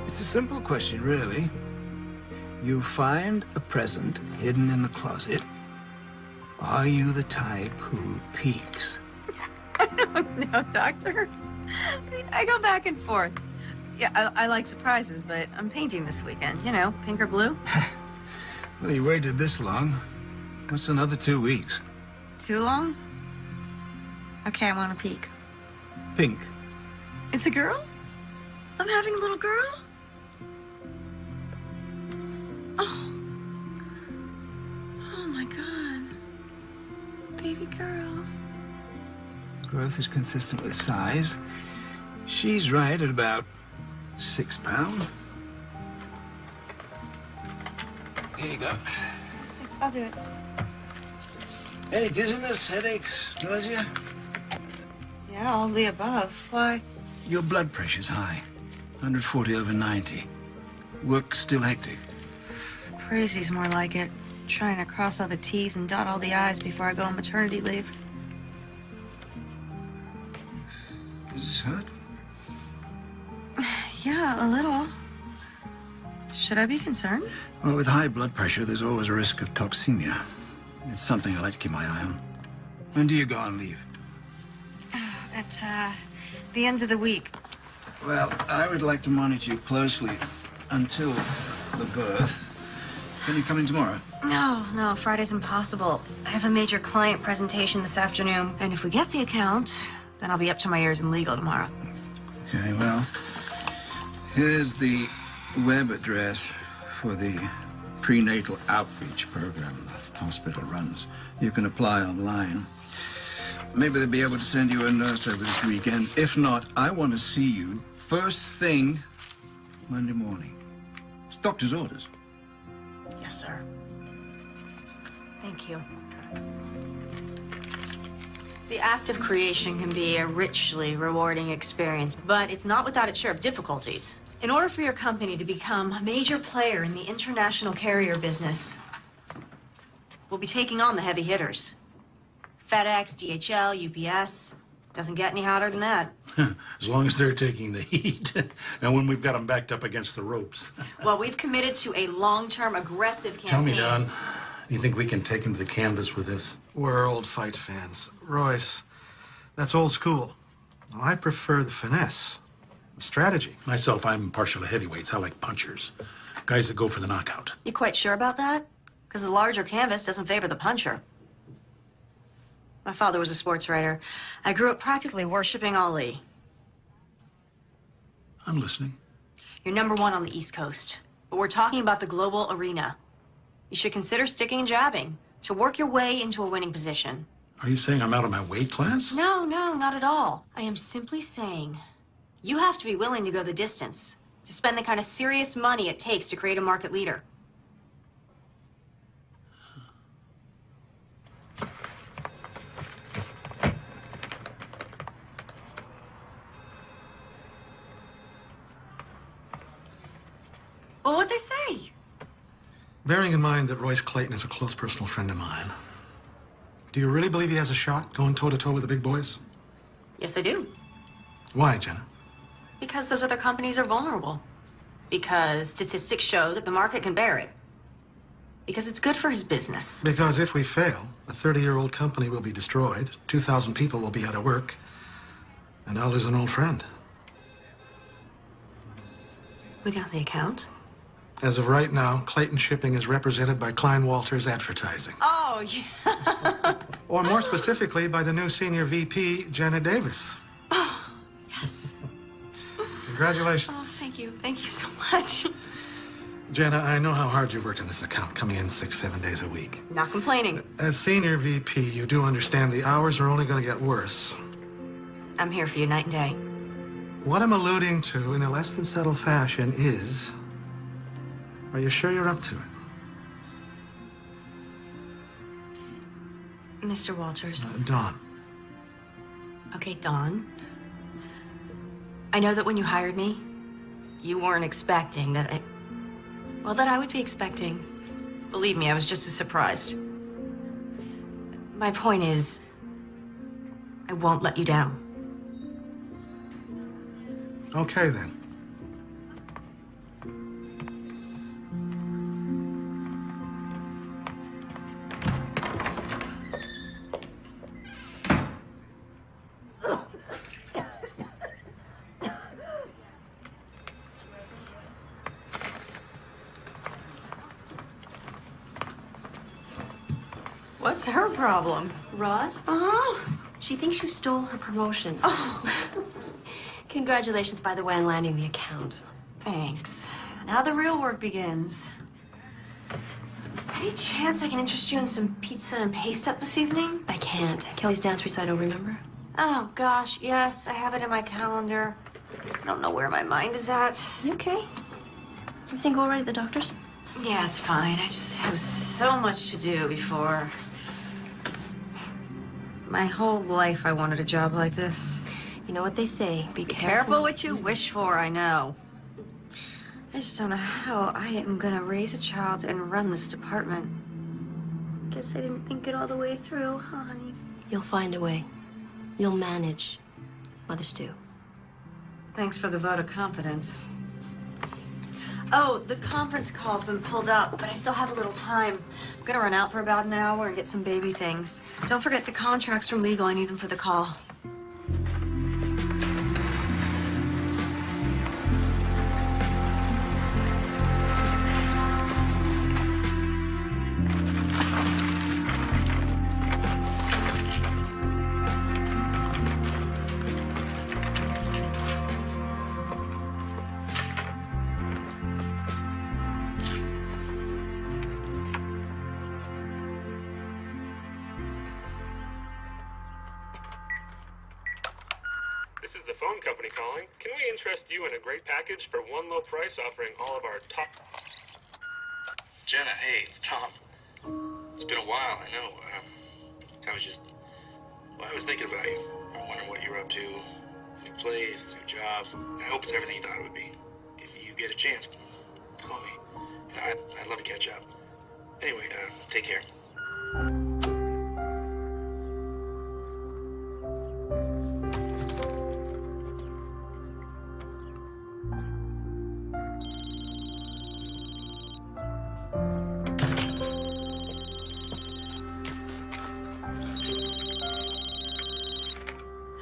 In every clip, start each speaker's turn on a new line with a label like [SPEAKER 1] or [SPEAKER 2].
[SPEAKER 1] It's a simple question, really. You find a present hidden in the closet. Are you the type who peeks?
[SPEAKER 2] I don't know, Doctor. I go back and forth. Yeah, I like surprises, but I'm painting this weekend. You know, pink or blue.
[SPEAKER 1] Well, you waited this long. What's another 2 weeks?
[SPEAKER 2] Too long? Okay, I want a peek.
[SPEAKER 1] Pink.
[SPEAKER 2] It's a girl? I'm having a little girl? Oh. Oh my God. Baby girl.
[SPEAKER 1] Growth is consistent with size. She's right at about 6 pounds. Here you go.
[SPEAKER 2] Thanks, I'll do it.
[SPEAKER 1] Any dizziness, headaches, nausea?
[SPEAKER 2] Yeah, all the above. Why?
[SPEAKER 1] Your blood pressure's high. 140/90. Work still hectic.
[SPEAKER 2] Crazy's more like it. Trying to cross all the T's and dot all the I's before I go on maternity leave.
[SPEAKER 1] Does this hurt?
[SPEAKER 2] Yeah, a little. Should I be concerned?
[SPEAKER 1] Well, with high blood pressure, there's always a risk of toxemia. It's something I like to keep my eye on. When do you go on leave?
[SPEAKER 2] At, the end of the week.
[SPEAKER 1] Well, I would like to monitor you closely until the birth. Can you come in tomorrow?
[SPEAKER 2] No, Friday's impossible. I have a major client presentation this afternoon, and if we get the account, then I'll be up to my ears in legal tomorrow.
[SPEAKER 1] Okay, well, here's the web address for the prenatal outreach program the hospital runs. You can apply online. Maybe they'll be able to send you a nurse over this weekend. If not, I want to see you first thing Monday morning. It's doctor's orders.
[SPEAKER 2] Yes, sir. Thank you. The act of creation can be a richly rewarding experience, but it's not without its share of difficulties. In order for your company to become a major player in the international carrier business, we'll be taking on the heavy hitters. FedEx, DHL, UPS. Doesn't get any hotter than that.
[SPEAKER 3] As long as they're taking the heat. And when we've got them backed up against the ropes.
[SPEAKER 2] Well, we've committed to a long-term, aggressive campaign.
[SPEAKER 3] Tell me, Don, you think we can take them to the canvas with this?
[SPEAKER 4] We're old fight fans. Royce, that's old school. I prefer the finesse, the strategy.
[SPEAKER 3] Myself, I'm partial to heavyweights. I like punchers. Guys that go for the knockout.
[SPEAKER 2] You quite sure about that? Because the larger canvas doesn't favor the puncher. My father was a sports writer. I grew up practically worshiping Ali.
[SPEAKER 3] I'm listening.
[SPEAKER 2] You're #1 on the East Coast, but we're talking about the global arena. You should consider sticking and jabbing to work your way into a winning position.
[SPEAKER 3] Are you saying I'm out of my weight class?
[SPEAKER 2] No, not at all. I am simply saying you have to be willing to go the distance, to spend the kind of serious money it takes to create a market leader. Well, what'd they say?
[SPEAKER 4] Bearing in mind that Royce Clayton is a close personal friend of mine, do you really believe he has a shot going toe-to-toe with the big boys?
[SPEAKER 2] Yes, I do.
[SPEAKER 4] Why, Jenna?
[SPEAKER 2] Because those other companies are vulnerable. Because statistics show that the market can bear it. Because it's good for his business.
[SPEAKER 4] Because if we fail, a 30-year-old company will be destroyed, 2,000 people will be out of work, and I'll lose an old friend.
[SPEAKER 2] We got the account.
[SPEAKER 4] As of right now, Clayton Shipping is represented by Klein Walters Advertising.
[SPEAKER 2] Oh, yeah.
[SPEAKER 4] Or more specifically, by the new senior VP, Jenna Davis.
[SPEAKER 2] Oh, yes.
[SPEAKER 4] Congratulations.
[SPEAKER 2] Oh, thank you. Thank you so much.
[SPEAKER 4] Jenna, I know how hard you've worked on this account, coming in 6-7 days a week.
[SPEAKER 2] Not complaining.
[SPEAKER 4] As senior VP, you do understand the hours are only going to get worse.
[SPEAKER 2] I'm here for you night and day.
[SPEAKER 4] What I'm alluding to in a less than subtle fashion is, are you sure you're up to it?
[SPEAKER 2] Mr. Walters.
[SPEAKER 4] Dawn.
[SPEAKER 2] Okay, Dawn. I know that when you hired me, you weren't expecting that I would be expecting. Believe me, I was just as surprised. My point is, I won't let you down.
[SPEAKER 4] Okay, then.
[SPEAKER 2] What's her problem?
[SPEAKER 5] Roz? She thinks you stole her promotion.
[SPEAKER 2] Oh,
[SPEAKER 5] Congratulations, by the way, on landing the account.
[SPEAKER 2] thanks. Now the real work begins. Any chance I can interest you in some pizza and paste up this evening?
[SPEAKER 5] I can't. Kelly's dance recital, remember?
[SPEAKER 2] Oh, gosh, yes, I have it in my calendar. I don't know where my mind is at.
[SPEAKER 5] You okay? Everything go all right at the doctor's?
[SPEAKER 2] Yeah, it's fine. I just have so much to do before. My whole life I wanted a job like this.
[SPEAKER 5] You know what they say, be
[SPEAKER 2] Careful what you wish for, I know. I just don't know how I am gonna raise a child and run this department. Guess I didn't think it all the way through, huh, honey?
[SPEAKER 5] You'll find a way. You'll manage. Mothers do.
[SPEAKER 2] Thanks for the vote of confidence. Oh, the conference call's been pulled up, but I still have a little time. I'm gonna run out for about an hour and get some baby things. Don't forget the contracts from legal. I need them for the call.
[SPEAKER 6] This is the phone company calling. Can we interest you in a great package for one low price offering all of our top... Jenna, hey, it's Tom. It's been a while, I know. I was thinking about you. I'm wondering what you're up to. New place, new job. I hope it's everything you thought it would be. If you get a chance, call me. I'd love to catch up. Anyway, take care.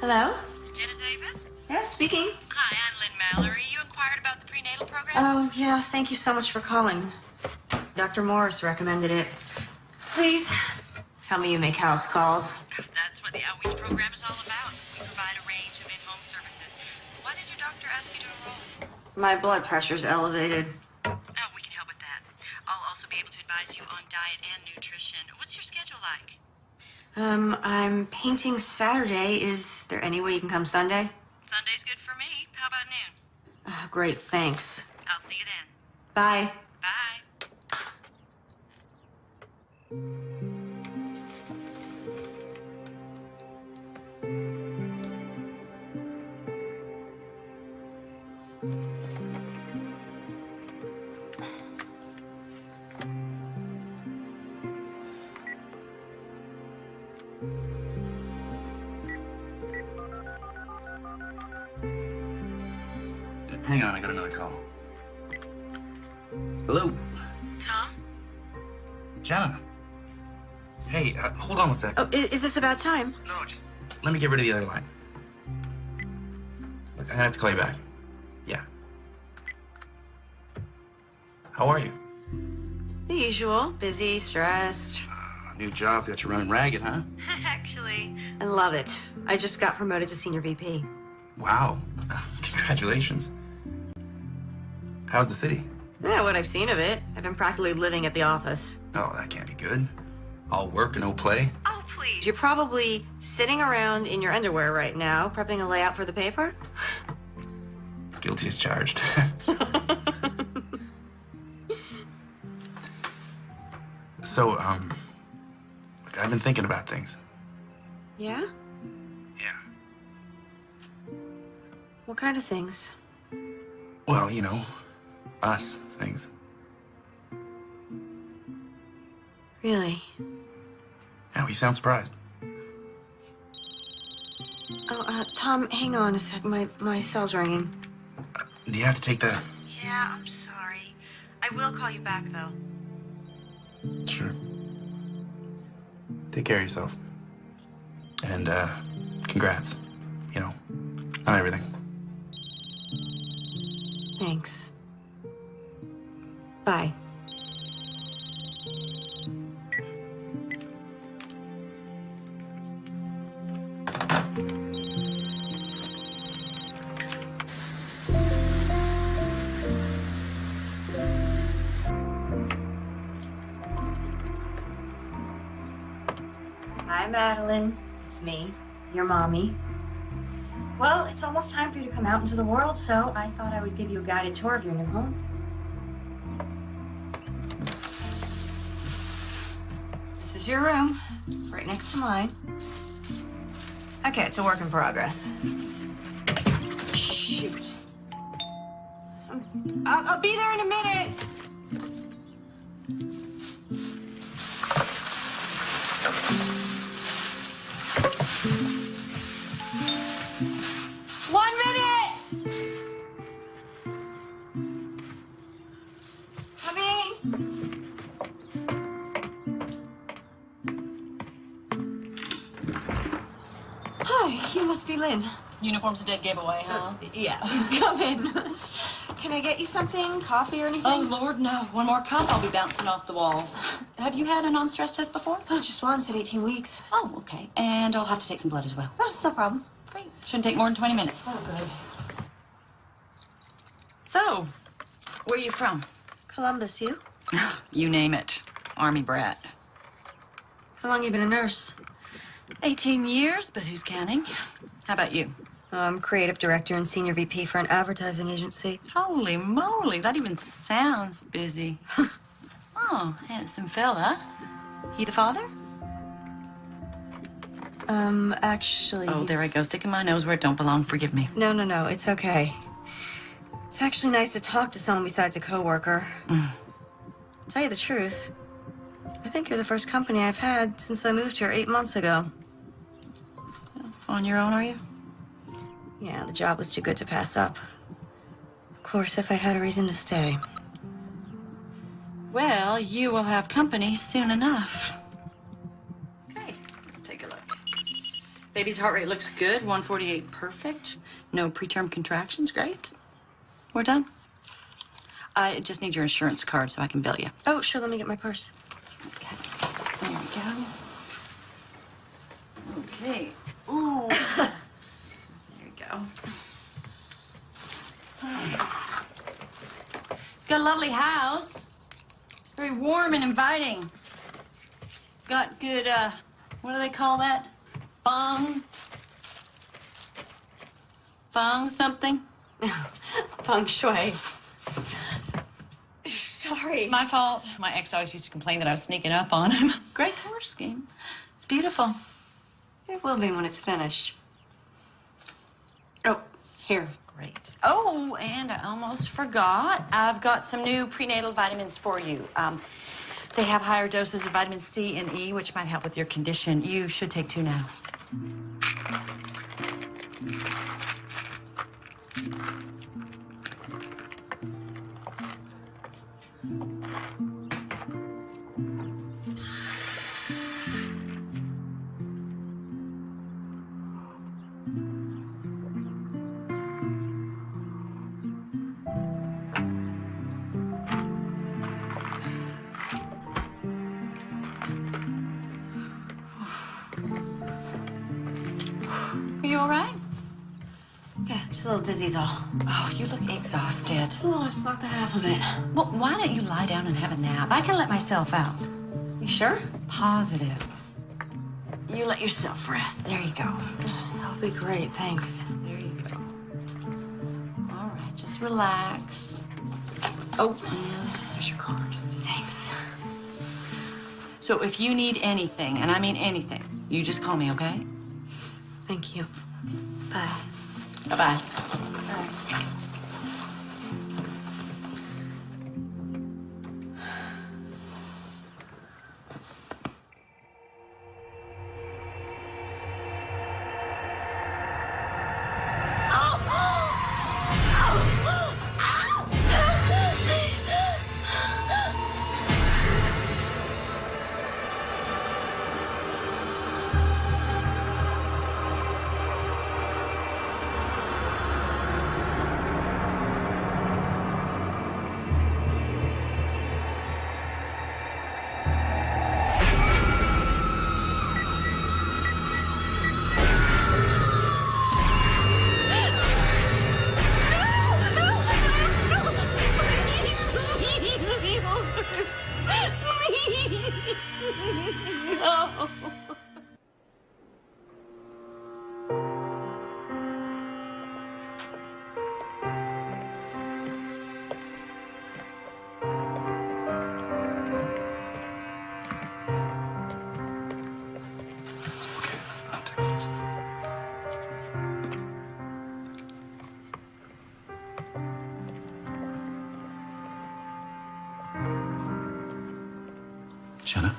[SPEAKER 2] Hello?
[SPEAKER 7] Jenna Davis?
[SPEAKER 2] Yeah, speaking.
[SPEAKER 7] Hi, I'm Lynn Mallory. You inquired about the prenatal program?
[SPEAKER 2] Oh, yeah, thank you so much for calling. Dr. Morris recommended it. Please, tell me you make house calls.
[SPEAKER 7] That's what the outreach program is all about. We provide a range of in-home services. Why did your doctor ask you to enroll?
[SPEAKER 2] My blood pressure's elevated.
[SPEAKER 7] Oh, we can help with that. I'll also be able to advise you on diet and nutrition. What's your schedule like?
[SPEAKER 2] I'm painting Saturday. Is there any way you can come Sunday?
[SPEAKER 7] Sunday's good for me. How about noon?
[SPEAKER 2] Great, thanks.
[SPEAKER 7] I'll see you then.
[SPEAKER 2] Bye.
[SPEAKER 7] Bye.
[SPEAKER 8] Hang on, I got another call. Hello?
[SPEAKER 7] Tom?
[SPEAKER 8] Jenna? Hey, hold on a sec.
[SPEAKER 2] Oh, is this about time?
[SPEAKER 7] No, just...
[SPEAKER 8] Let me get rid of the other line. Look, I'm gonna have to call you back. Yeah. How are you?
[SPEAKER 2] The usual. Busy, stressed.
[SPEAKER 8] New job's got you running ragged, huh?
[SPEAKER 7] Actually...
[SPEAKER 2] I love it. I just got promoted to senior VP.
[SPEAKER 8] Wow. Congratulations. How's the city?
[SPEAKER 2] Yeah, what I've seen of it. I've been practically living at the office.
[SPEAKER 8] Oh, that can't be good. All work and no play.
[SPEAKER 7] Oh, please.
[SPEAKER 2] You're probably sitting around in your underwear right now, prepping a layout for the paper?
[SPEAKER 8] Guilty as charged. So, look, I've been thinking about things.
[SPEAKER 2] Yeah?
[SPEAKER 8] Yeah.
[SPEAKER 2] What kind of things?
[SPEAKER 8] Well, you know, us things.
[SPEAKER 2] Really?
[SPEAKER 8] Yeah, you sound surprised.
[SPEAKER 2] Oh, Tom, hang on a sec. My cell's ringing.
[SPEAKER 8] Do you have to take that?
[SPEAKER 7] Yeah, I'm sorry. I will call you back, though.
[SPEAKER 8] Sure. Take care of yourself. And, congrats. You know, on everything.
[SPEAKER 2] Thanks. Bye. Madeline. It's me, your mommy. Well, it's almost time for you to come out into the world, so I thought I would give you a guided tour of your new home. This is your room, right next to mine. Okay, it's a work in progress. Shoot. I'll be there in a minute. One minute! Coming! Hi, you must be Lynn.
[SPEAKER 9] Uniform's a dead giveaway, huh?
[SPEAKER 2] Yeah, come in. Can I get you something? Coffee or anything?
[SPEAKER 9] Oh, Lord, no. One more cup, I'll be bouncing off the walls. Have you had a non-stress test before?
[SPEAKER 2] Oh, just once at 18 weeks.
[SPEAKER 9] Oh, okay. And I'll have to take some blood as well.
[SPEAKER 2] Oh, it's no problem.
[SPEAKER 9] Great. Shouldn't take more than 20 minutes.
[SPEAKER 2] Oh, good.
[SPEAKER 9] So, where are you from?
[SPEAKER 2] Columbus, you?
[SPEAKER 9] You name it. Army brat.
[SPEAKER 2] How long you been a nurse?
[SPEAKER 9] 18 years, but who's counting? How about you?
[SPEAKER 2] I'm creative director and senior VP for an advertising agency.
[SPEAKER 9] Holy moly, that even sounds busy. Oh, handsome fella. He the father?
[SPEAKER 2] Actually...
[SPEAKER 9] Oh, there I go, sticking my nose where it don't belong. Forgive me.
[SPEAKER 2] No, it's okay. It's actually nice to talk to someone besides a coworker. Tell you the truth, I think you're the first company I've had since I moved here 8 months ago.
[SPEAKER 9] On your own, are you?
[SPEAKER 2] Yeah, the job was too good to pass up. Of course, if I had a reason to stay.
[SPEAKER 9] Well, you will have company soon enough. Okay, let's take a look. Baby's heart rate looks good, 148 perfect. No preterm contractions, great. We're done. I just need your insurance card so I can bill you.
[SPEAKER 2] Oh, sure, let me get my purse.
[SPEAKER 9] Okay, there we go. Okay, ooh. There you go. Got a lovely house. Very warm and inviting. Got good, what do they call that? Feng something?
[SPEAKER 2] Feng shui. Sorry.
[SPEAKER 9] My fault. My ex always used to complain that I was sneaking up on him. Great color scheme. It's beautiful.
[SPEAKER 2] It will be when it's finished. Oh, here.
[SPEAKER 9] Great. Oh, and I almost forgot. I've got some new prenatal vitamins for you. They have higher doses of vitamin C and E, which might help with your condition. You should take 2 now. Are you all right?
[SPEAKER 2] Yeah, just a little dizzy's all.
[SPEAKER 9] Oh, you look exhausted.
[SPEAKER 2] Oh, it's not the half of it.
[SPEAKER 9] Well, why don't you lie down and have a nap? I can let myself out.
[SPEAKER 2] You sure?
[SPEAKER 9] Positive. You let yourself rest. There you go.
[SPEAKER 2] That'll be great, thanks.
[SPEAKER 9] There you go. All right, just relax. Oh, and there's your card.
[SPEAKER 2] Thanks.
[SPEAKER 9] So if you need anything, and I mean anything, you just call me, okay?
[SPEAKER 2] Thank you. Bye.
[SPEAKER 9] Bye-bye.
[SPEAKER 2] Bye.
[SPEAKER 1] Jenna?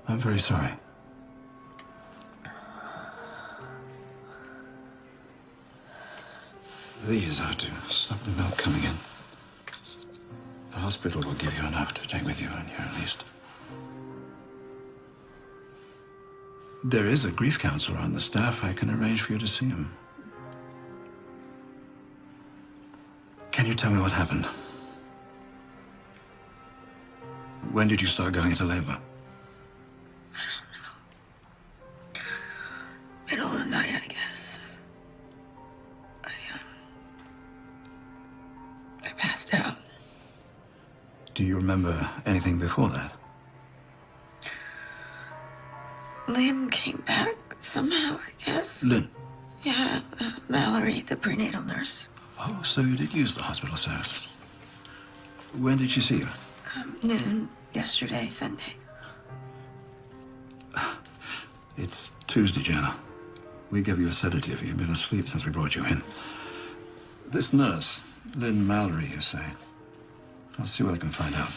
[SPEAKER 1] I'm very sorry. These are to stop the milk coming in. The hospital will give you enough to take with you when you're released. There is a grief counselor on the staff. I can arrange for you to see him. Can you tell me what happened? When did you start going into labor?
[SPEAKER 9] Middle of the night, I guess. I passed out.
[SPEAKER 1] Do you remember anything before that?
[SPEAKER 9] Lynn came back somehow, I guess.
[SPEAKER 1] Lynn?
[SPEAKER 9] Yeah, Mallory, the prenatal nurse.
[SPEAKER 1] Oh, so you did use the hospital services. When did she see you?
[SPEAKER 9] Noon, yesterday, Sunday.
[SPEAKER 1] It's Tuesday, Jenna. We gave you a sedative. You've been asleep since we brought you in. This nurse, Lynn Mallory, you say? I'll see what I can find out.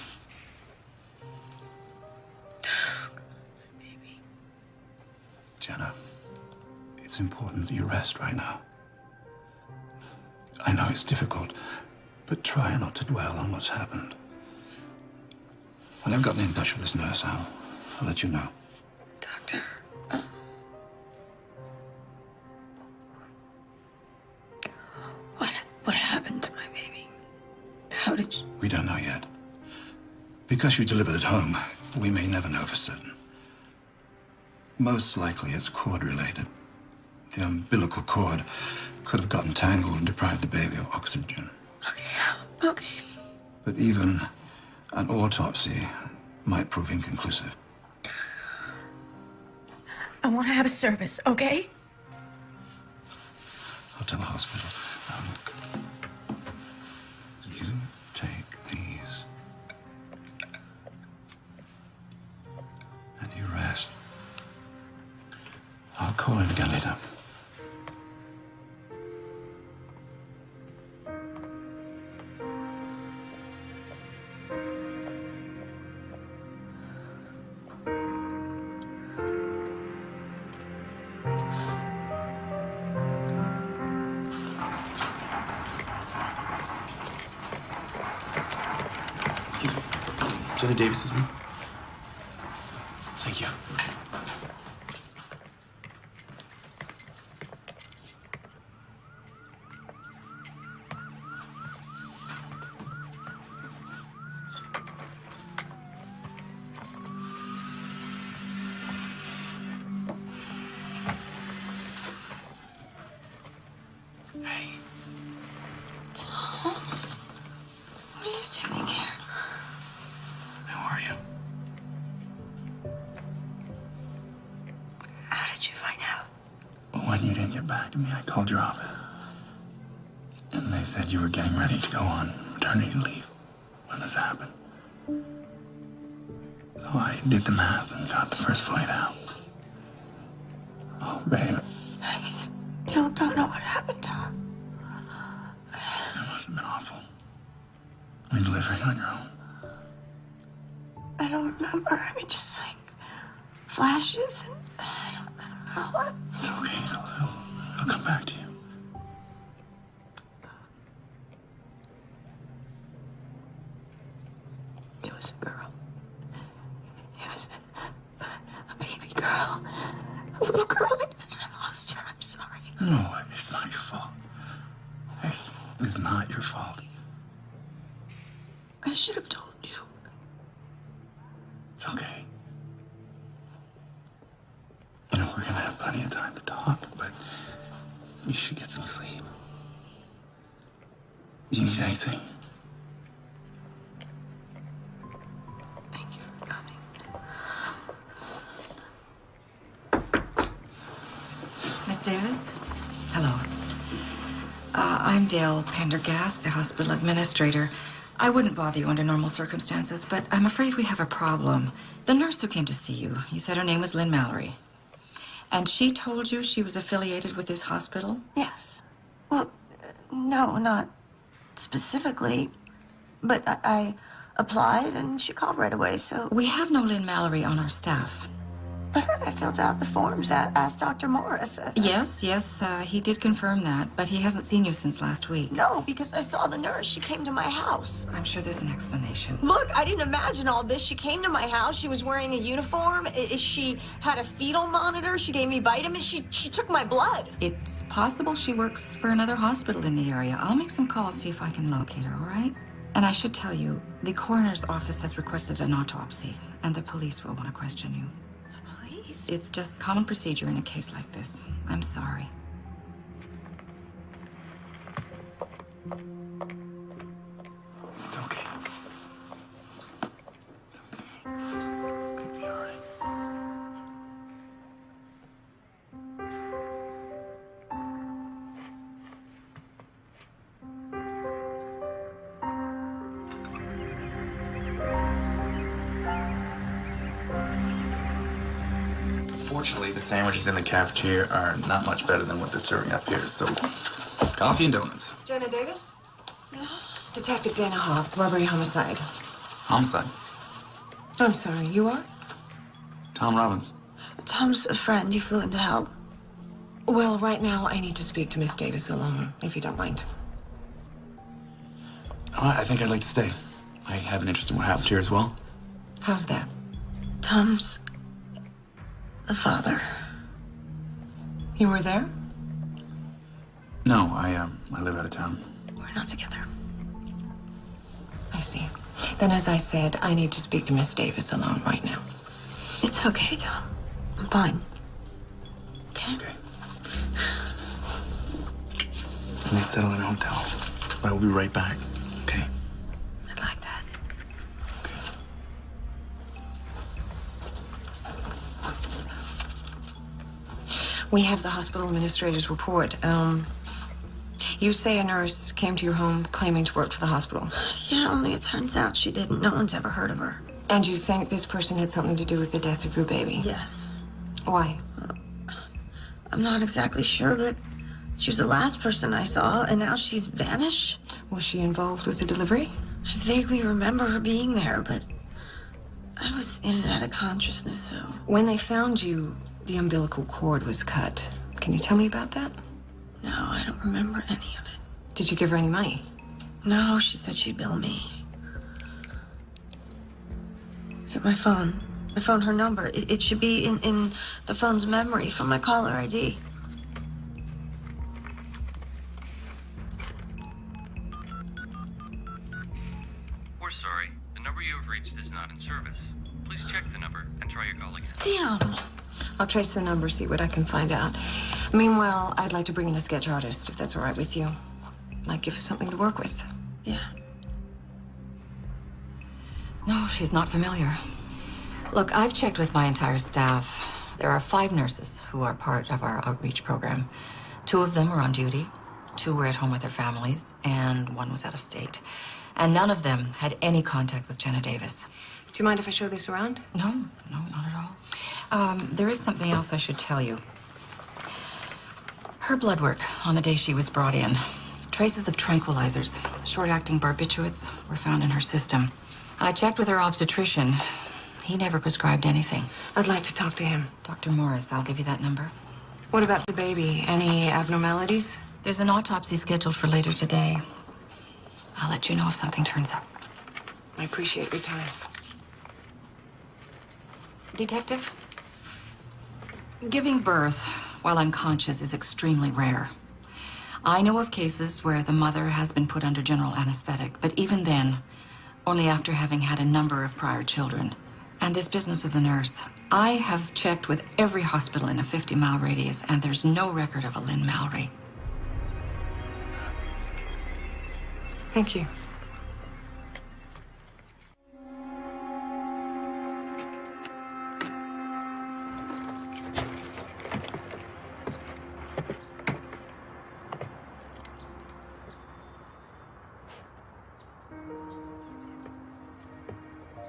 [SPEAKER 9] Baby.
[SPEAKER 1] Jenna, it's important that you rest right now. I know it's difficult, but try not to dwell on what's happened. When I've gotten in touch with this nurse, I'll let you know.
[SPEAKER 9] Doctor, what happened to my baby? How did you...
[SPEAKER 1] We don't know yet. Because you delivered at home, we may never know for certain. Most likely it's cord-related. The umbilical cord could have gotten tangled and deprived the baby of oxygen.
[SPEAKER 9] Okay.
[SPEAKER 1] But even an autopsy might prove inconclusive.
[SPEAKER 9] I want to have a service, okay?
[SPEAKER 1] I'll tell the hospital. Now look. You take these. And you rest. I'll call in again later.
[SPEAKER 8] Jenna Davis is me. Thank you.
[SPEAKER 9] Hey. Tom, what are you doing here?
[SPEAKER 8] How are you?
[SPEAKER 9] How did you find out?
[SPEAKER 8] When you didn't get back to me, I called your office. And they said you were getting ready to go on maternity leave when this happened. So I did the math and got the first flight out. Oh, babe.
[SPEAKER 9] I still don't know what happened, Tom.
[SPEAKER 8] It must have been awful. You're delivering on your own.
[SPEAKER 9] I don't remember. I mean, just like flashes and I don't know what.
[SPEAKER 8] It's okay. It'll come back to you.
[SPEAKER 9] It was a girl. It was a baby girl. A little girl. I lost her. I'm sorry.
[SPEAKER 8] No, it's not your fault. Hey, it's not your fault.
[SPEAKER 9] I should have told you.
[SPEAKER 8] It's okay. You know, we're gonna have plenty of time to talk, but you should get some sleep. Do you need anything?
[SPEAKER 9] Thank you for coming.
[SPEAKER 10] Miss Davis? Hello. I'm Dale Pendergast, the hospital administrator. I wouldn't bother you under normal circumstances, but I'm afraid we have a problem. The nurse who came to see you, you said her name was Lynn Mallory. And she told you she was affiliated with this hospital?
[SPEAKER 11] Yes. Well, no, not specifically. But I applied and she called right away, so...
[SPEAKER 10] We have no Lynn Mallory on our staff.
[SPEAKER 11] But I filled out the forms, asked Dr. Morris.
[SPEAKER 10] Yes, he did confirm that, but he hasn't seen you since last week.
[SPEAKER 11] No, because I saw the nurse. She came to my house.
[SPEAKER 10] I'm sure there's an explanation.
[SPEAKER 11] Look, I didn't imagine all this. She came to my house. She was wearing a uniform. She had a fetal monitor. She gave me vitamins. She took my blood.
[SPEAKER 10] It's possible she works for another hospital in the area. I'll make some calls, see if I can locate her, all right? And I should tell you, the coroner's office has requested an autopsy, and the police will want to question you. It's just common procedure in a case like this. I'm sorry.
[SPEAKER 8] It's okay. Could be all right. Fortunately, the sandwiches in the cafeteria are not much better than what they're serving up here, so coffee and donuts.
[SPEAKER 10] Jenna Davis? Detective Dana Hawk, robbery homicide.
[SPEAKER 8] Homicide.
[SPEAKER 11] I'm sorry, you are?
[SPEAKER 8] Tom Robbins.
[SPEAKER 11] Tom's a friend. He flew in to help.
[SPEAKER 10] Well, right now, I need to speak to Miss Davis alone, if you don't mind.
[SPEAKER 8] Oh, I think I'd like to stay. I have an interest in what happened here as well.
[SPEAKER 10] How's that?
[SPEAKER 11] Tom's the father.
[SPEAKER 10] You were there?
[SPEAKER 8] No, I live out of town.
[SPEAKER 11] We're not together.
[SPEAKER 10] I see. Then, as I said, I need to speak to Miss Davis alone right now.
[SPEAKER 11] It's okay, Tom. I'm fine. Okay?
[SPEAKER 8] Okay. Let's settle in a hotel. I will be right back. Okay?
[SPEAKER 11] I'd like that.
[SPEAKER 8] Okay.
[SPEAKER 10] We have the hospital administrator's report. You say a nurse came to your home claiming to work for the hospital.
[SPEAKER 11] Yeah, only it turns out she didn't. No one's ever heard of her.
[SPEAKER 10] And you think this person had something to do with the death of your baby?
[SPEAKER 11] Yes.
[SPEAKER 10] Why?
[SPEAKER 11] I'm not exactly sure, but she was the last person I saw, and now she's vanished.
[SPEAKER 10] Was she involved with the delivery?
[SPEAKER 11] I vaguely remember her being there, but I was in and out of consciousness, so...
[SPEAKER 10] When they found you, the umbilical cord was cut. Can you tell me about that?
[SPEAKER 11] No, I don't remember any of it.
[SPEAKER 10] Did you give her any money?
[SPEAKER 11] No, she said she'd bill me. Hit my phone. I found her number. It should be in the phone's memory from my caller ID.
[SPEAKER 12] We're sorry. The number you have reached is not in service. Please check the number and try your call again.
[SPEAKER 11] Damn!
[SPEAKER 10] I'll trace the number, see what I can find out. Meanwhile, I'd like to bring in a sketch artist, if that's all right with you. Might give us something to work with.
[SPEAKER 11] Yeah.
[SPEAKER 9] No, she's not familiar. Look, I've checked with my entire staff. There are 5 nurses who are part of our outreach program. 2 of them are on duty, 2 were at home with their families, and 1 was out of state. And none of them had any contact with Jenna Davis.
[SPEAKER 10] Do you mind if I show this around?
[SPEAKER 9] No, not at all. There is something else I should tell you. Her blood work on the day she was brought in. Traces of tranquilizers, short-acting barbiturates, were found in her system. I checked with her obstetrician. He never prescribed anything.
[SPEAKER 10] I'd like to talk to him.
[SPEAKER 9] Dr. Morris, I'll give you that number.
[SPEAKER 10] What about the baby? Any abnormalities?
[SPEAKER 9] There's an autopsy scheduled for later today. I'll let you know if something turns up.
[SPEAKER 10] I appreciate your time.
[SPEAKER 9] Detective? Giving birth while unconscious is extremely rare. I know of cases where the mother has been put under general anesthetic, but even then, only after having had a number of prior children. And this business of the nurse, I have checked with every hospital in a 50-mile radius, and there's no record of a Lynn Mallory.
[SPEAKER 10] Thank you.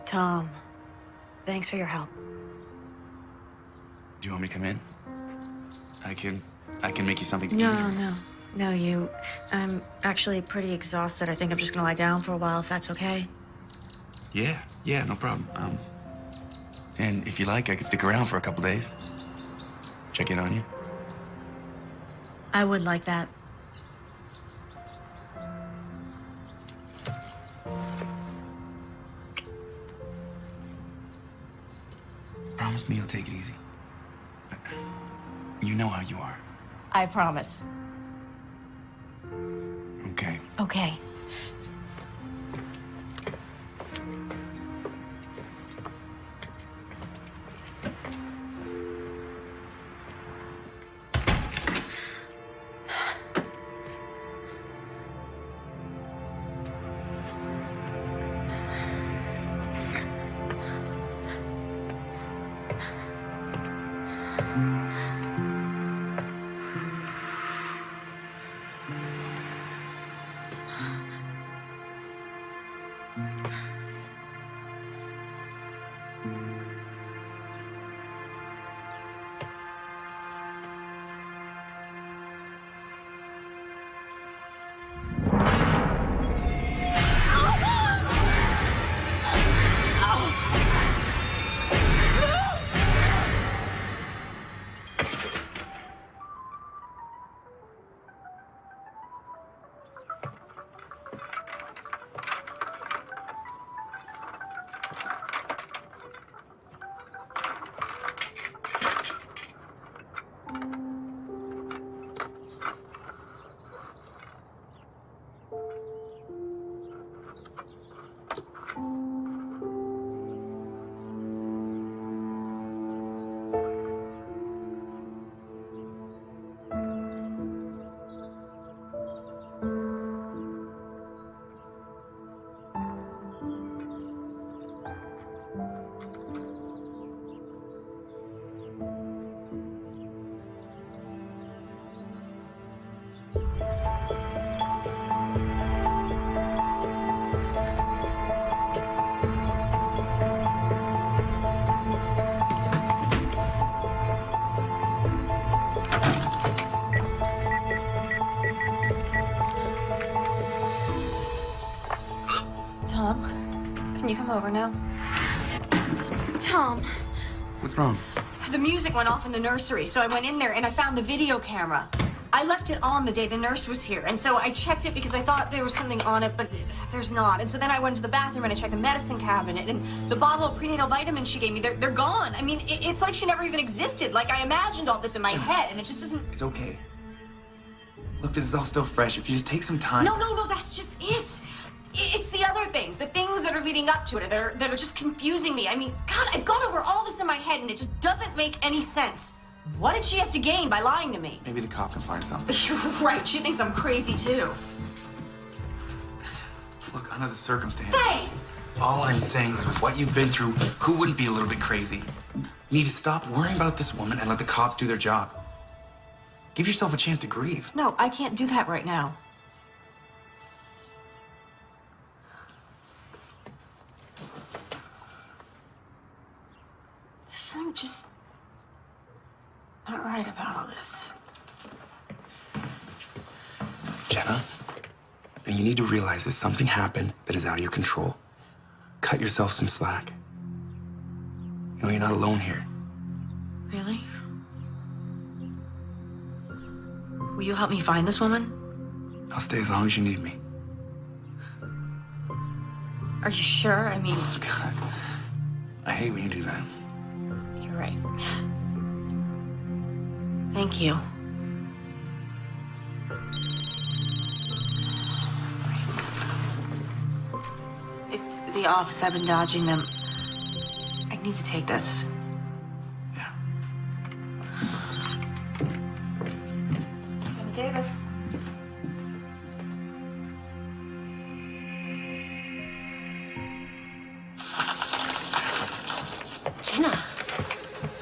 [SPEAKER 2] Tom, thanks for your help.
[SPEAKER 8] Do you want me to come in?
[SPEAKER 6] I can make you something to eat.
[SPEAKER 2] No, I'm actually pretty exhausted. I think I'm just gonna lie down for a while, if that's okay.
[SPEAKER 6] Yeah, no problem. And if you like, I could stick around for a couple days. Check in on you.
[SPEAKER 2] I would like that.
[SPEAKER 6] Promise me you'll take it easy. You know how you are.
[SPEAKER 2] I promise.
[SPEAKER 6] Okay.
[SPEAKER 2] Okay. Tom, can you come over now? Tom,
[SPEAKER 6] What's wrong?
[SPEAKER 2] the music went off in the nursery, so I went in there and I found the video camera. I left it on the day the nurse was here, and so I checked it because I thought there was something on it, but there's not. And so then I went to the bathroom and I checked the medicine cabinet, and the bottle of prenatal vitamins she gave me, they're gone. I mean, it's like she never even existed. Like, I imagined all this in my head, and it just doesn't...
[SPEAKER 6] It's okay. Look, this is all still fresh. If you just take some time...
[SPEAKER 2] No, that's just it. It's the other things, the things that are leading up to it, that are just confusing me. I mean, God, I've gone over all this in my head, and it just doesn't make any sense. What did she have to gain by lying to me?
[SPEAKER 6] Maybe the cop can find something.
[SPEAKER 2] You're right. She thinks I'm crazy, too.
[SPEAKER 6] Look, under the circumstances...
[SPEAKER 2] Thanks!
[SPEAKER 6] All I'm saying is with what you've been through, who wouldn't be a little bit crazy? You need to stop worrying about this woman and let the cops do their job. Give yourself a chance to grieve.
[SPEAKER 2] No, I can't do that right now. There's something just not right about all this.
[SPEAKER 6] Jenna, and you need to realize that something happened that is out of your control. Cut yourself some slack. You know, you're not alone here.
[SPEAKER 2] Really? Will you help me find this woman?
[SPEAKER 6] I'll stay as long as you need me.
[SPEAKER 2] Are you sure? I mean...
[SPEAKER 6] Oh, God. I hate when you do that.
[SPEAKER 2] You're right. Thank you. It's the office. I've been dodging them. I need to take this.
[SPEAKER 6] Yeah.
[SPEAKER 2] Jenna Davis.
[SPEAKER 5] Jenna,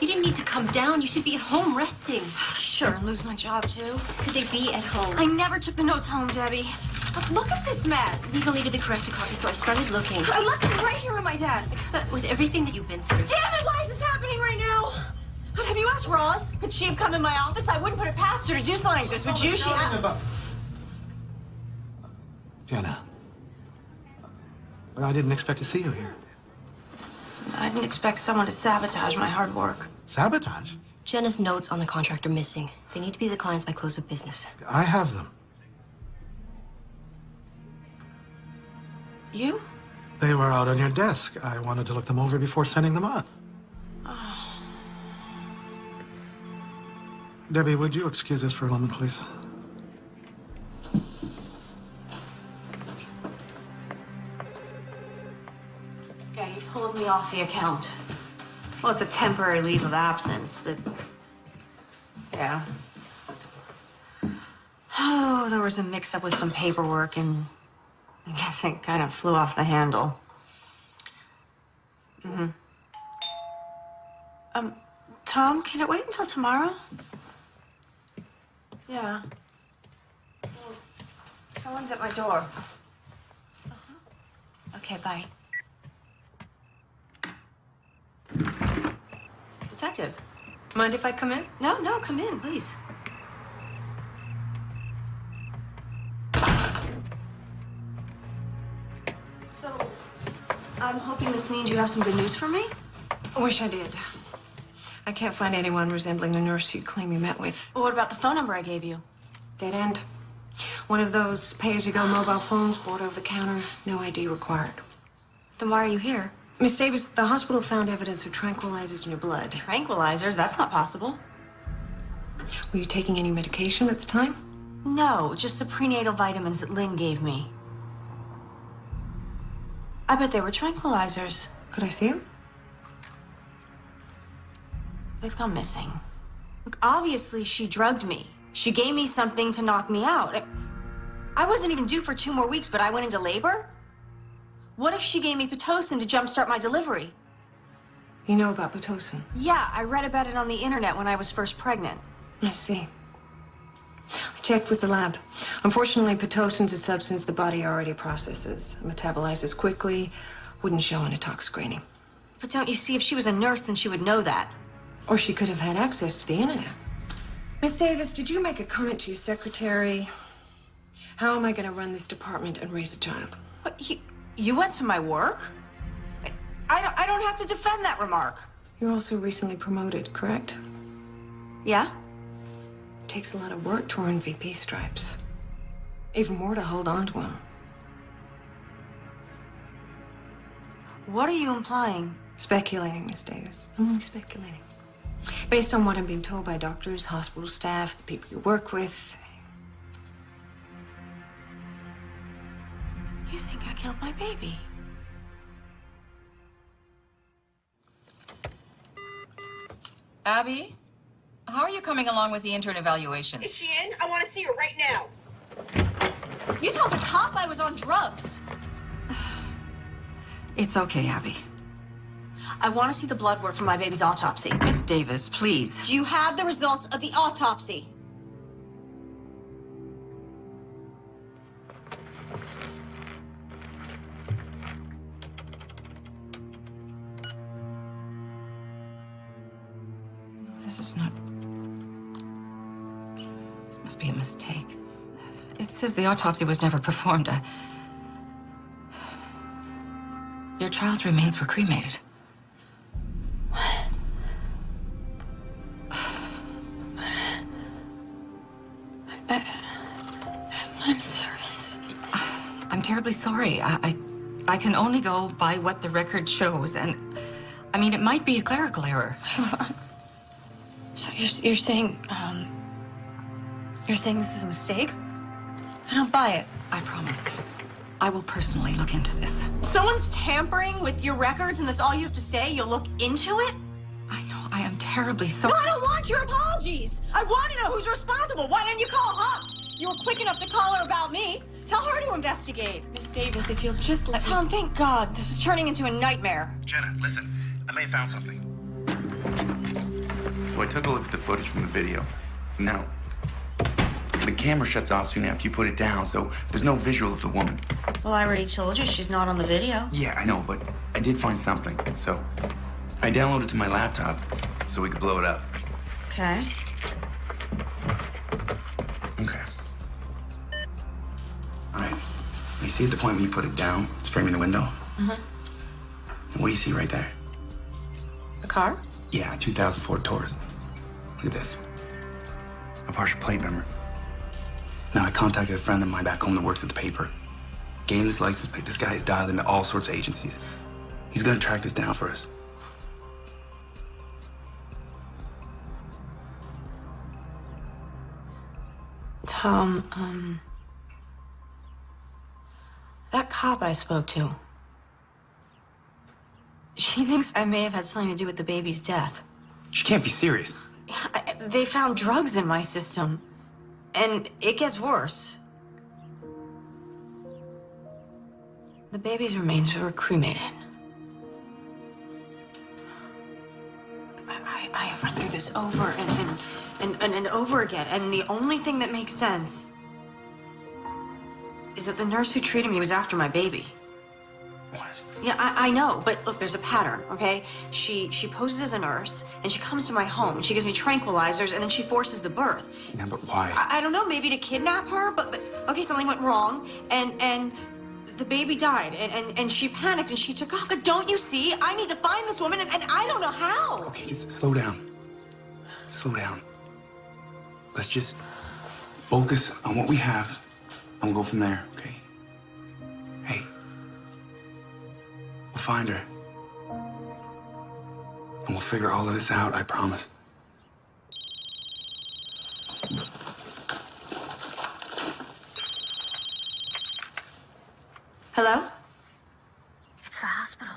[SPEAKER 5] you didn't need to come down. You should be at home resting.
[SPEAKER 2] Sure, and lose my job, too.
[SPEAKER 5] Could they be at home?
[SPEAKER 2] I never took the notes home, Debbie. But look at this mess.
[SPEAKER 5] Legal needed the corrected copy, so I started looking.
[SPEAKER 2] I left them right here on my desk.
[SPEAKER 5] With everything that you've been through.
[SPEAKER 2] Damn it, why is this happening right now? Have you asked Roz? Could she have come in my office? I wouldn't put it past her to do something like this, would you?
[SPEAKER 4] Jenna, I didn't expect to see you here.
[SPEAKER 11] I didn't expect someone to sabotage my hard work.
[SPEAKER 4] Sabotage?
[SPEAKER 5] Jenna's notes on the contract are missing. They need to be the clients by close of business.
[SPEAKER 4] I have them.
[SPEAKER 11] You?
[SPEAKER 4] They were out on your desk. I wanted to look them over before sending them on.
[SPEAKER 11] Oh.
[SPEAKER 4] Debbie, would you excuse us for a moment, please?
[SPEAKER 2] Okay, you pulled me off the account. Well, it's a temporary leave of absence, but... yeah. Oh, there was a mix-up with some paperwork, and I guess it kind of flew off the handle. Tom, can it wait until tomorrow? Yeah. Well, someone's at my door. Okay, bye. Detective.
[SPEAKER 5] Mind if I come in?
[SPEAKER 2] No, no, come in, please. So, I'm hoping this means you have some good news for me?
[SPEAKER 13] I wish I did. I can't find anyone resembling the nurse you claim you met with.
[SPEAKER 2] Well, what about the phone number I gave you?
[SPEAKER 13] Dead end. One of those pay-as-you-go mobile phones bought over the counter, no ID required.
[SPEAKER 2] Then why are you here?
[SPEAKER 13] Miss Davis, the hospital found evidence of tranquilizers in your blood.
[SPEAKER 2] Tranquilizers? That's not possible.
[SPEAKER 13] Were you taking any medication at the time?
[SPEAKER 2] No, just the prenatal vitamins that Lynn gave me. I bet they were tranquilizers.
[SPEAKER 13] Could I see them?
[SPEAKER 2] They've gone missing. Look, obviously she drugged me. She gave me something to knock me out. I wasn't even due for 2 more weeks, but I went into labor? What if she gave me Pitocin to jumpstart my delivery?
[SPEAKER 13] You know about Pitocin?
[SPEAKER 2] Yeah, I read about it on the internet when I was first pregnant.
[SPEAKER 13] I see. I checked with the lab. Unfortunately, Pitocin's a substance the body already processes. It metabolizes quickly, wouldn't show on a tox screening.
[SPEAKER 2] But don't you see, if she was a nurse, then she would know that.
[SPEAKER 13] Or she could have had access to the internet. Miss Davis, did you make a comment to your secretary? How am I going to run this department and raise a child?
[SPEAKER 2] What, you went to my work? I don't have to defend that remark.
[SPEAKER 13] You're also recently promoted, correct?
[SPEAKER 2] Yeah?
[SPEAKER 13] It takes a lot of work to earn VP stripes. Even more to hold on to them.
[SPEAKER 2] What are you implying?
[SPEAKER 13] Speculating, Miss Davis. I'm only speculating. Based on what I'm being told by doctors, hospital staff, the people you work with.
[SPEAKER 2] You think I killed my baby?
[SPEAKER 10] Abby, how are you coming along with the intern evaluations?
[SPEAKER 14] Is she in? I want to see her right now.
[SPEAKER 2] You told a cop I was on drugs.
[SPEAKER 10] It's okay, Abby.
[SPEAKER 2] I want to see the blood work from my baby's autopsy.
[SPEAKER 10] Miss Davis, please.
[SPEAKER 2] Do you have the results of the autopsy?
[SPEAKER 10] This is not... This must be a mistake. It says the autopsy was never performed. Your child's remains were cremated.
[SPEAKER 11] I'm in service.
[SPEAKER 10] I'm terribly sorry. I can only go by what the record shows, and I mean, it might be a clerical error.
[SPEAKER 11] So you're saying this is a mistake? I don't buy it.
[SPEAKER 10] I promise. I will personally look into this.
[SPEAKER 2] Someone's tampering with your records and that's all you have to say? You'll look into it?
[SPEAKER 10] I know, I am terribly sorry.
[SPEAKER 2] No, I don't want your apologies. I want to know who's responsible. Why didn't you call her? You were quick enough to call her about me. Tell her to investigate.
[SPEAKER 13] Miss Davis, if you'll just let
[SPEAKER 2] Tom, thank God. This is turning into a nightmare.
[SPEAKER 6] Jenna, listen. I may have found something. So I took a look at the footage from the video. Now, the camera shuts off soon after you put it down, so there's no visual of the woman.
[SPEAKER 2] Well, I already told you she's not on the video.
[SPEAKER 6] Yeah, I know, but I did find something, so
[SPEAKER 12] I downloaded it to my laptop so we could blow it up.
[SPEAKER 2] Okay.
[SPEAKER 12] Okay. All right. You see at the point when you put it down, it's framing the window?
[SPEAKER 2] Mm-hmm.
[SPEAKER 12] And what do you see right there?
[SPEAKER 2] A car?
[SPEAKER 12] Yeah, 2000 Ford Taurus. Look at this. A partial plate number. Now, I contacted a friend of mine back home that works at the paper. Gave him this license plate. This guy is dialed into all sorts of agencies. He's gonna track this down for us.
[SPEAKER 2] Tom, that cop I spoke to, she thinks I may have had something to do with the baby's death.
[SPEAKER 12] She can't be serious.
[SPEAKER 2] They found drugs in my system, and it gets worse. The baby's remains were cremated. I have run through this over and over again, and the only thing that makes sense is that the nurse who treated me was after my baby.
[SPEAKER 12] What?
[SPEAKER 2] Yeah, I know, but look, there's a pattern, okay? She poses as a nurse, and she comes to my home, and she gives me tranquilizers, and then she forces the birth.
[SPEAKER 12] Yeah, but why?
[SPEAKER 2] I don't know, maybe to kidnap her, but okay, something went wrong, and the baby died, and she panicked, and she took off. But don't you see? I need to find this woman, and I don't know how.
[SPEAKER 12] Okay, just slow down. Slow down. Let's just focus on what we have, and we'll go from there, okay? Hey. We'll find her. And we'll figure all of this out, I promise.
[SPEAKER 2] Hello?
[SPEAKER 11] It's the hospital.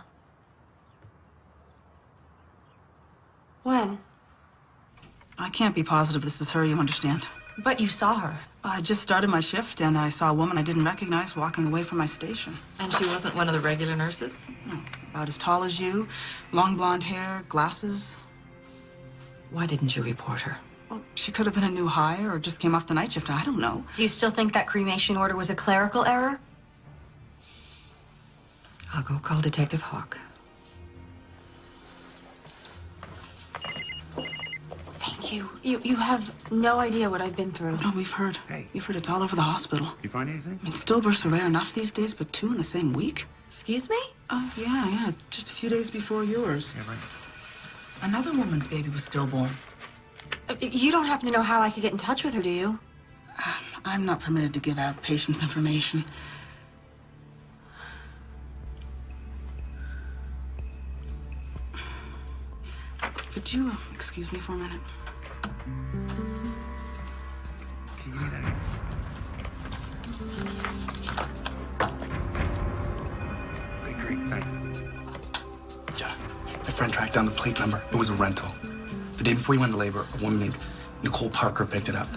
[SPEAKER 2] When?
[SPEAKER 9] I can't be positive this is her, you understand?
[SPEAKER 2] But you saw her.
[SPEAKER 9] I just started my shift, and I saw a woman I didn't recognize walking away from my station.
[SPEAKER 10] And she wasn't one of the regular nurses?
[SPEAKER 9] No, about as tall as you, long blonde hair, glasses.
[SPEAKER 10] Why didn't you report her?
[SPEAKER 9] Well, she could have been a new hire or just came off the night shift. I don't know.
[SPEAKER 2] Do you still think that cremation order was a clerical error?
[SPEAKER 10] I'll go call Detective Hawk.
[SPEAKER 2] Thank you. You have no idea what I've been through.
[SPEAKER 9] No, we've heard.
[SPEAKER 12] Hey.
[SPEAKER 9] We've heard it's all over the hospital.
[SPEAKER 12] You find anything?
[SPEAKER 9] I mean, stillbirths are rare enough these days, but 2 in the same week?
[SPEAKER 2] Excuse me?
[SPEAKER 9] Oh, yeah. Just a few days before yours.
[SPEAKER 12] Yeah, right.
[SPEAKER 9] Another woman's baby was stillborn.
[SPEAKER 2] You don't happen to know how I could get in touch with her, do you?
[SPEAKER 9] I'm not permitted to give out patients' information. Would you excuse me for a minute?
[SPEAKER 12] Can you give me that again? Okay, great, thanks. Yeah, my friend tracked down the plate number. It was a rental. The day before you went into labor, a woman named Nicole Parker picked it up.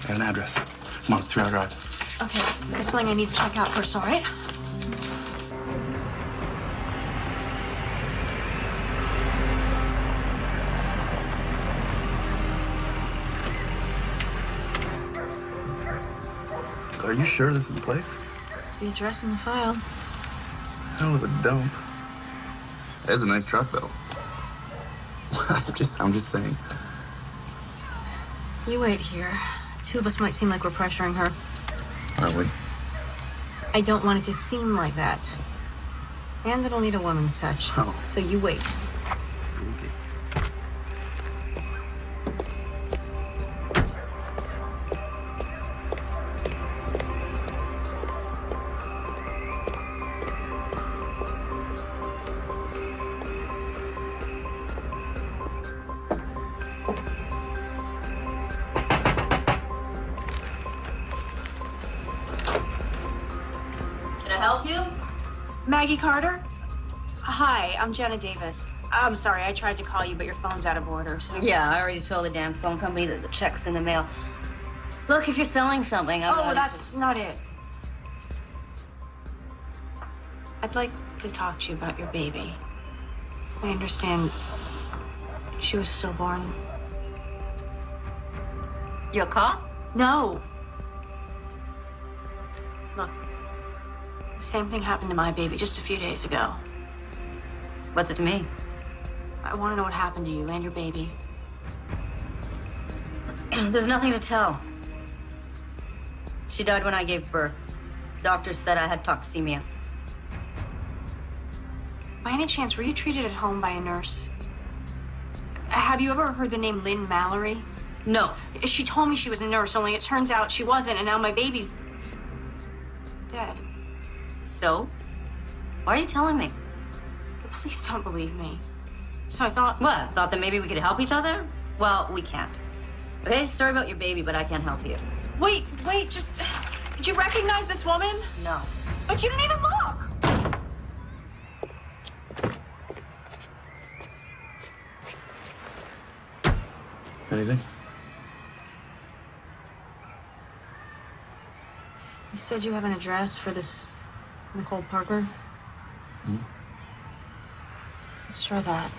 [SPEAKER 12] Got an address. Come on, it's a 3-hour drive.
[SPEAKER 2] Okay, there's something I need to check out first, all right?
[SPEAKER 12] Are you sure this is the place?
[SPEAKER 2] It's the address in the file.
[SPEAKER 12] Hell of a dump. That's a nice truck, though. I'm just saying.
[SPEAKER 2] You wait here. 2 of us might seem like we're pressuring her.
[SPEAKER 12] Are we?
[SPEAKER 2] I don't want it to seem like that. And it'll need a woman's touch.
[SPEAKER 12] Oh.
[SPEAKER 2] So you wait.
[SPEAKER 5] Help you?
[SPEAKER 2] Maggie Carter? Hi, I'm Jenna Davis. I'm sorry, I tried to call you, but your phone's out of order. So...
[SPEAKER 5] Yeah, I already told the damn phone company that the check's in the mail. Look, if you're selling something, I'm
[SPEAKER 2] Oh, that's not it. I'd like to talk to you about your baby. I understand she was stillborn.
[SPEAKER 5] You a cop?
[SPEAKER 2] No. Look, the same thing happened to my baby just a few days ago.
[SPEAKER 5] What's it to me?
[SPEAKER 2] I want to know what happened to you and your baby.
[SPEAKER 5] There's nothing to tell. She died when I gave birth. Doctors said I had toxemia.
[SPEAKER 2] By any chance, were you treated at home by a nurse? Have you ever heard the name Lynn Mallory?
[SPEAKER 5] No.
[SPEAKER 2] She told me she was a nurse, only it turns out she wasn't, and now my baby's dead.
[SPEAKER 5] So? Why are you telling me?
[SPEAKER 2] The police don't believe me. So I thought...
[SPEAKER 5] What? Thought that maybe we could help each other? Well, we can't. Okay, sorry about your baby, but I can't help you.
[SPEAKER 2] Wait, just... Did you recognize this woman?
[SPEAKER 5] No.
[SPEAKER 2] But you didn't even look!
[SPEAKER 12] Anything?
[SPEAKER 2] You said you have an address for this Nicole Parker?
[SPEAKER 12] Hmm?
[SPEAKER 2] Let's try that.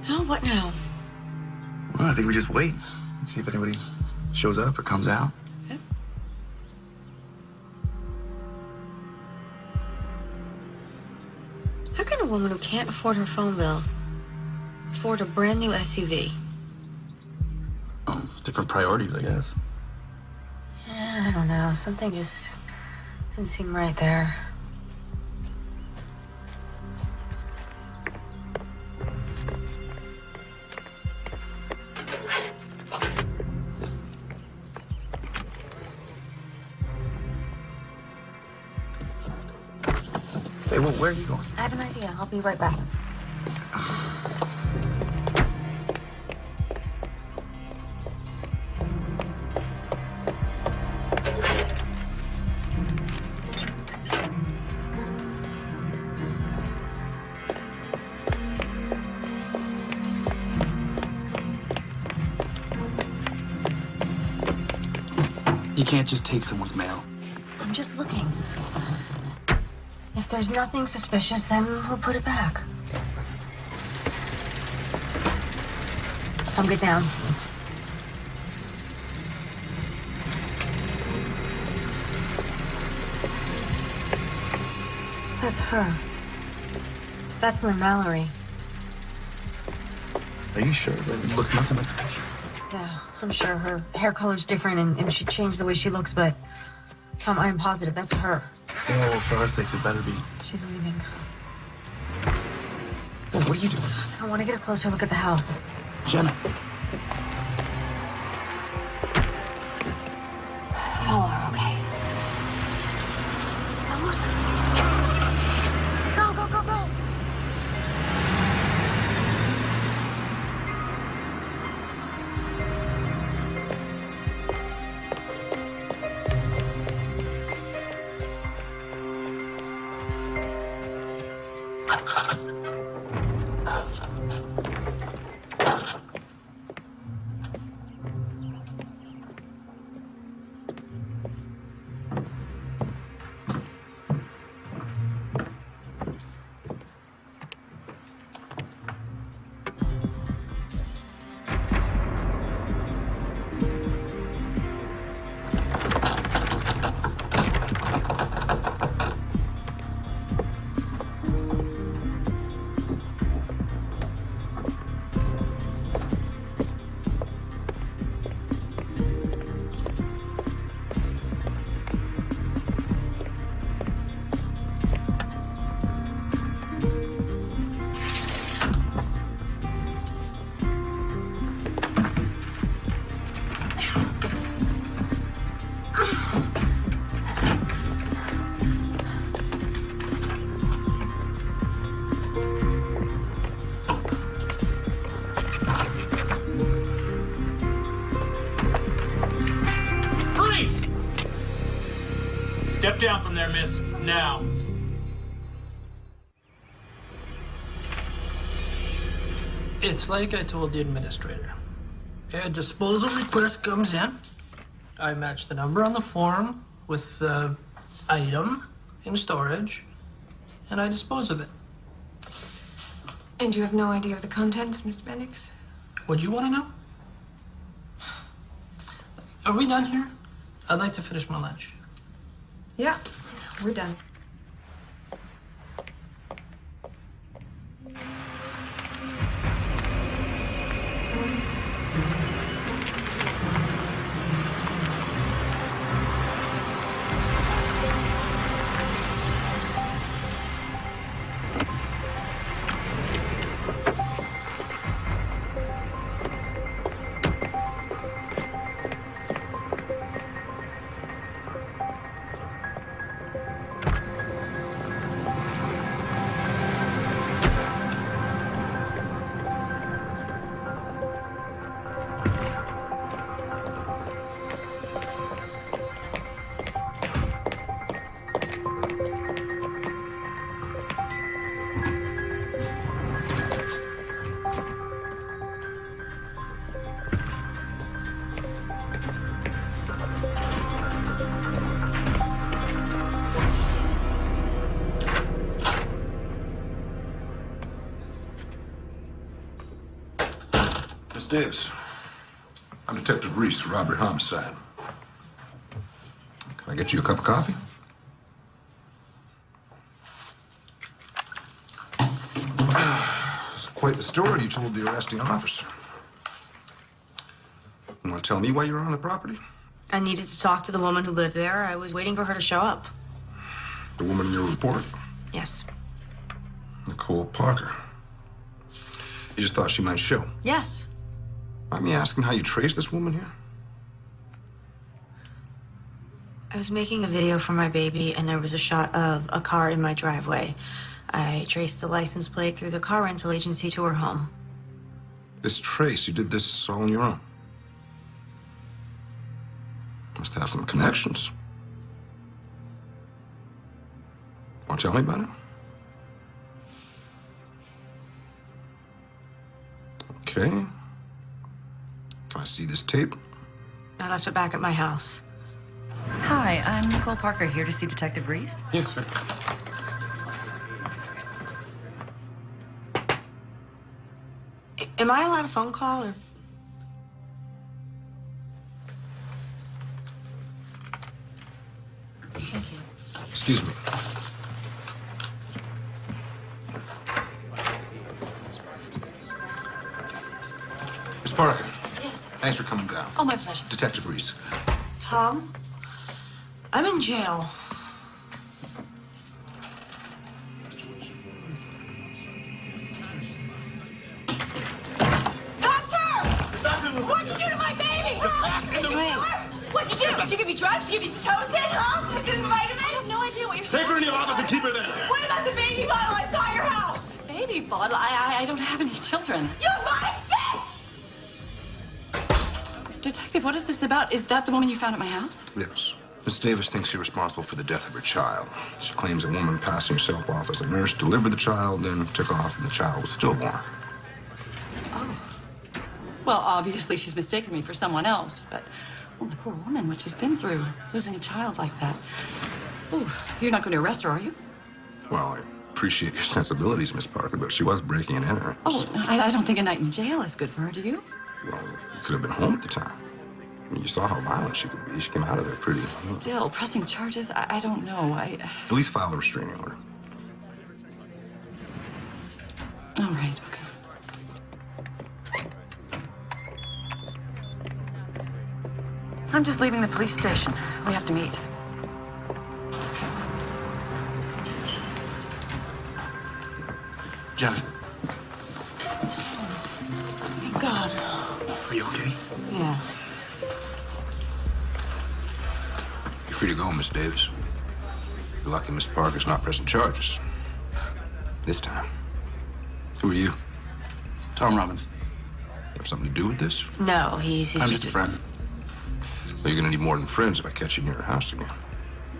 [SPEAKER 2] Hell, what now?
[SPEAKER 12] Well, I think we just wait. See if anybody shows up or comes out.
[SPEAKER 2] How can a woman who can't afford her phone bill afford a brand new SUV?
[SPEAKER 12] Oh, different priorities, I guess.
[SPEAKER 2] I don't know. Something just didn't seem right there.
[SPEAKER 12] Hey, well, where are you going?
[SPEAKER 2] I have an idea. I'll be right back.
[SPEAKER 12] You can't just take someone's mail.
[SPEAKER 2] I'm just looking. If there's nothing suspicious, then we'll put it back. Come get down. That's her. That's Lynn Mallory.
[SPEAKER 12] Are you sure? It looks nothing like the picture.
[SPEAKER 2] Yeah, I'm sure her hair color's different and she changed the way she looks, but Tom, I am positive that's her.
[SPEAKER 12] Yeah, well, for our sakes, it better be.
[SPEAKER 2] She's leaving.
[SPEAKER 12] Well, what are you doing?
[SPEAKER 2] I want to get a closer look at the house.
[SPEAKER 12] Jenna.
[SPEAKER 2] Follow her, okay? Don't lose her. Go, go, go, go!
[SPEAKER 15] Step down from there, miss. Now.
[SPEAKER 16] It's like I told the administrator. Okay, a disposal request comes in. I match the number on the form with the item in storage, and I dispose of it.
[SPEAKER 13] And you have no idea of the contents, Mr. Bendix?
[SPEAKER 16] Would you want to know? Are we done here? I'd like to finish my lunch.
[SPEAKER 13] Yeah, we're done.
[SPEAKER 17] Miss Davis, I'm Detective Reese, robbery homicide. Can I get you a cup of coffee? It's quite the story you told the arresting officer. You want to tell me why you were on the property?
[SPEAKER 2] I needed to talk to the woman who lived there. I was waiting for her to show up.
[SPEAKER 17] The woman in your report?
[SPEAKER 2] Yes.
[SPEAKER 17] Nicole Parker. You just thought she might show?
[SPEAKER 2] Yes.
[SPEAKER 17] Mind me asking how you traced this woman here?
[SPEAKER 2] I was making a video for my baby, and there was a shot of a car in my driveway. I traced the license plate through the car rental agency to her home.
[SPEAKER 17] This trace, you did this all on your own? Must have some connections. Want to tell me about it? Okay. Can I see this tape?
[SPEAKER 2] I left it back at my house.
[SPEAKER 18] Hi, I'm Nicole Parker, here to see Detective Reese.
[SPEAKER 17] Yes, sir.
[SPEAKER 2] Am I allowed a phone call, or...? Thank you.
[SPEAKER 17] Excuse me. Miss Parker.
[SPEAKER 2] Yes.
[SPEAKER 17] Thanks for coming down.
[SPEAKER 2] Oh, my pleasure.
[SPEAKER 17] Detective Reese.
[SPEAKER 2] Tom, I'm in jail.
[SPEAKER 14] That's her! What'd you do to my baby? Huh?
[SPEAKER 17] in the room.
[SPEAKER 14] What'd you do? Did you give me drugs? Did you give me Pitocin? Huh? Was it in the vitamins? I have no idea what you're saying.
[SPEAKER 17] Take her in your office and keep her there.
[SPEAKER 14] What about the baby bottle I saw at your house?
[SPEAKER 9] Baby bottle? I don't have any children.
[SPEAKER 14] You lying bitch!
[SPEAKER 9] Detective, what is this about? Is that the woman you found at my house?
[SPEAKER 17] Yes. Miss Davis thinks you're responsible for the death of her child. She claims a woman passing herself off as a nurse delivered the child, then took off, and the child was stillborn.
[SPEAKER 9] Well, obviously she's mistaken me for someone else, but, well, the poor woman, what she's been through, losing a child like that. Ooh, you're not going to arrest her, are you?
[SPEAKER 17] Well, I appreciate your sensibilities, Miss Parker, but she was breaking and entering.
[SPEAKER 9] Oh, I don't think a night in jail is good for her, do you?
[SPEAKER 17] Well, you could have been home at the time. I mean, you saw how violent she could be. She came out of there pretty...
[SPEAKER 9] Still, pressing charges? I don't know.
[SPEAKER 17] At least file a restraining order.
[SPEAKER 9] All right, okay. I'm just leaving the police station. We have to meet.
[SPEAKER 12] Johnny,
[SPEAKER 2] Thank God.
[SPEAKER 12] are you okay?
[SPEAKER 2] Yeah.
[SPEAKER 17] You're free to go, Miss Davis. You're lucky Miss Parker's not pressing charges. This time. Who are you?
[SPEAKER 12] Tom Robbins.
[SPEAKER 17] Have something to do with this?
[SPEAKER 2] No, he's
[SPEAKER 12] I'm
[SPEAKER 2] just
[SPEAKER 12] just a friend.
[SPEAKER 17] Well, you're gonna need more than friends if I catch you near your house again.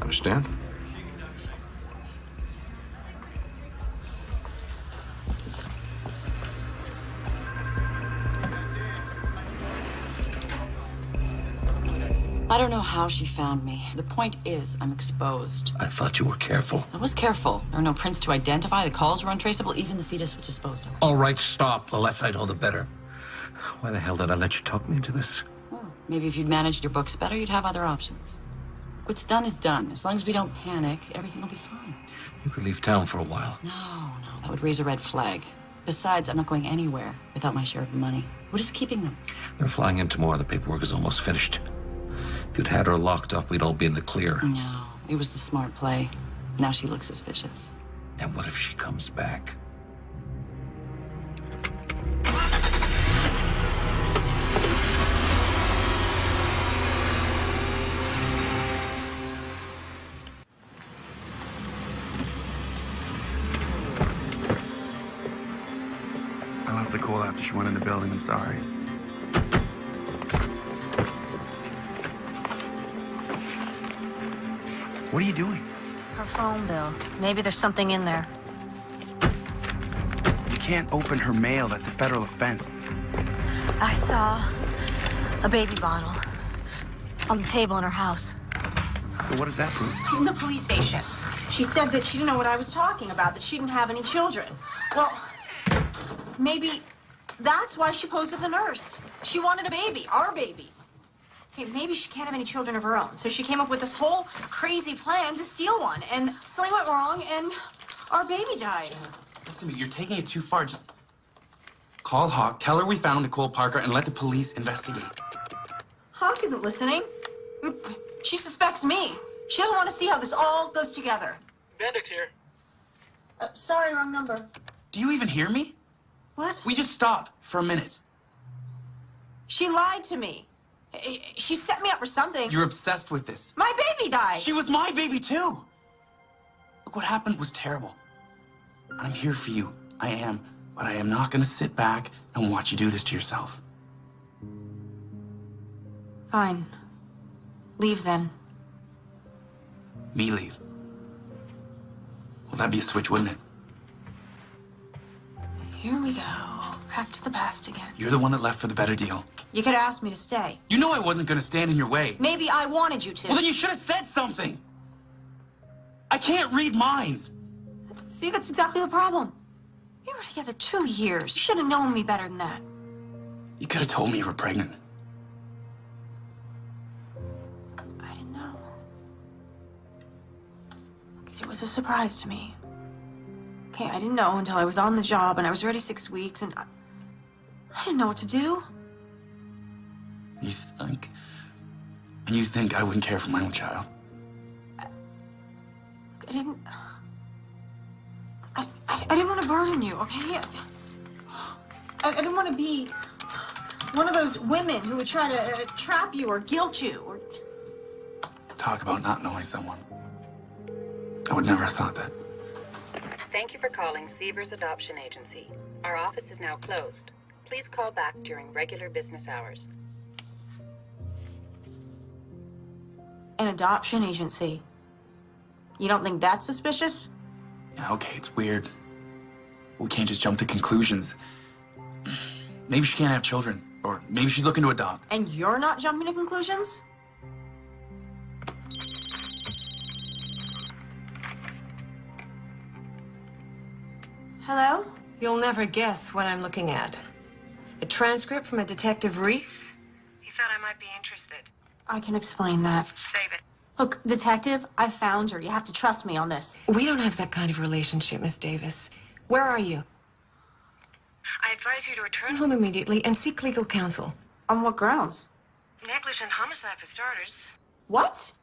[SPEAKER 17] Understand?
[SPEAKER 9] I don't know how she found me. The point is, I'm exposed.
[SPEAKER 19] I thought you were careful.
[SPEAKER 9] I was careful. There are no prints to identify. The calls were untraceable. Even the fetus was disposed of.
[SPEAKER 19] All right, stop. The less I know, the better. Why the hell did I let you talk me into this?
[SPEAKER 9] Maybe if you'd managed your books better, you'd have other options. What's done is done. As long as we don't panic, everything will be fine.
[SPEAKER 19] You could leave town for a while.
[SPEAKER 9] No, that would raise a red flag. Besides, I'm not going anywhere without my share of the money. What is keeping them?
[SPEAKER 19] They're flying in tomorrow. The paperwork is almost finished. If you'd had her locked up, we'd all be in the clear.
[SPEAKER 9] No, it was the smart play. Now she looks suspicious.
[SPEAKER 19] And what if she comes back?
[SPEAKER 12] I lost the cool after she went in the building. I'm sorry. What are you doing?
[SPEAKER 2] Her phone bill. Maybe there's something in there.
[SPEAKER 12] You can't open her mail. That's a federal offense.
[SPEAKER 2] I saw a baby bottle on the table in her house.
[SPEAKER 12] So what does that prove?
[SPEAKER 2] In the police station. She said that she didn't know what I was talking about, that she didn't have any children. Well, maybe that's why she posed as a nurse. She wanted a baby, our baby. Okay, maybe she can't have any children of her own. So she came up with this whole crazy plan to steal one. And something went wrong, and our baby died.
[SPEAKER 12] Listen to me, you're taking it too far. Just call Hawk, tell her we found Nicole Parker, and let the police investigate.
[SPEAKER 2] Hawk isn't listening. She suspects me. She doesn't want to see how this all goes together.
[SPEAKER 6] Bendix here.
[SPEAKER 2] Sorry, wrong number.
[SPEAKER 12] Do you even hear me?
[SPEAKER 2] What?
[SPEAKER 12] We just stop for a minute.
[SPEAKER 2] She lied to me. She set me up for something.
[SPEAKER 12] You're obsessed with this.
[SPEAKER 2] My baby died.
[SPEAKER 12] She was my baby, too. Look, what happened was terrible. I'm here for you. I am. But I am not going to sit back and watch you do this to yourself.
[SPEAKER 2] Fine. Leave then.
[SPEAKER 12] Me leave. Well, that'd be a switch, wouldn't it?
[SPEAKER 2] Here we go. Back to the past again.
[SPEAKER 12] You're the one that left for the better deal.
[SPEAKER 2] You could ask me to stay.
[SPEAKER 12] You know I wasn't going to stand in your way.
[SPEAKER 2] Maybe I wanted you to.
[SPEAKER 12] Well, then you should have said something. I can't read minds.
[SPEAKER 2] See, that's exactly the problem. We were together 2 years. You should have known me better than that.
[SPEAKER 12] You could have told me you were pregnant.
[SPEAKER 2] I didn't know. It was a surprise to me. Okay, I didn't know until I was on the job and I was ready 6 weeks and I didn't know what to do.
[SPEAKER 12] You think I wouldn't care for my own child?
[SPEAKER 2] I didn't want to burden you, okay? I didn't want to be one of those women who would try to trap you or guilt you or...
[SPEAKER 12] Talk about not knowing someone. I would never have thought that.
[SPEAKER 18] Thank you for calling Seavers Adoption Agency. Our office is now closed. Please call back during regular business hours.
[SPEAKER 2] An adoption agency. You don't think that's suspicious?
[SPEAKER 12] Yeah, okay, it's weird. We can't just jump to conclusions. Maybe she can't have children, or maybe she's looking to adopt.
[SPEAKER 2] And you're not jumping to conclusions? Hello?
[SPEAKER 13] You'll never guess what I'm looking at. A transcript from a Detective Reese.
[SPEAKER 7] He said I might be interested.
[SPEAKER 2] I can explain that.
[SPEAKER 7] Save it.
[SPEAKER 2] Look, detective, I found her. You have to trust me on this.
[SPEAKER 13] We don't have that kind of relationship, Miss Davis. Where are you?
[SPEAKER 7] I advise you to return
[SPEAKER 13] Home immediately and seek legal counsel.
[SPEAKER 2] On what grounds?
[SPEAKER 7] Negligent homicide for starters.
[SPEAKER 2] What?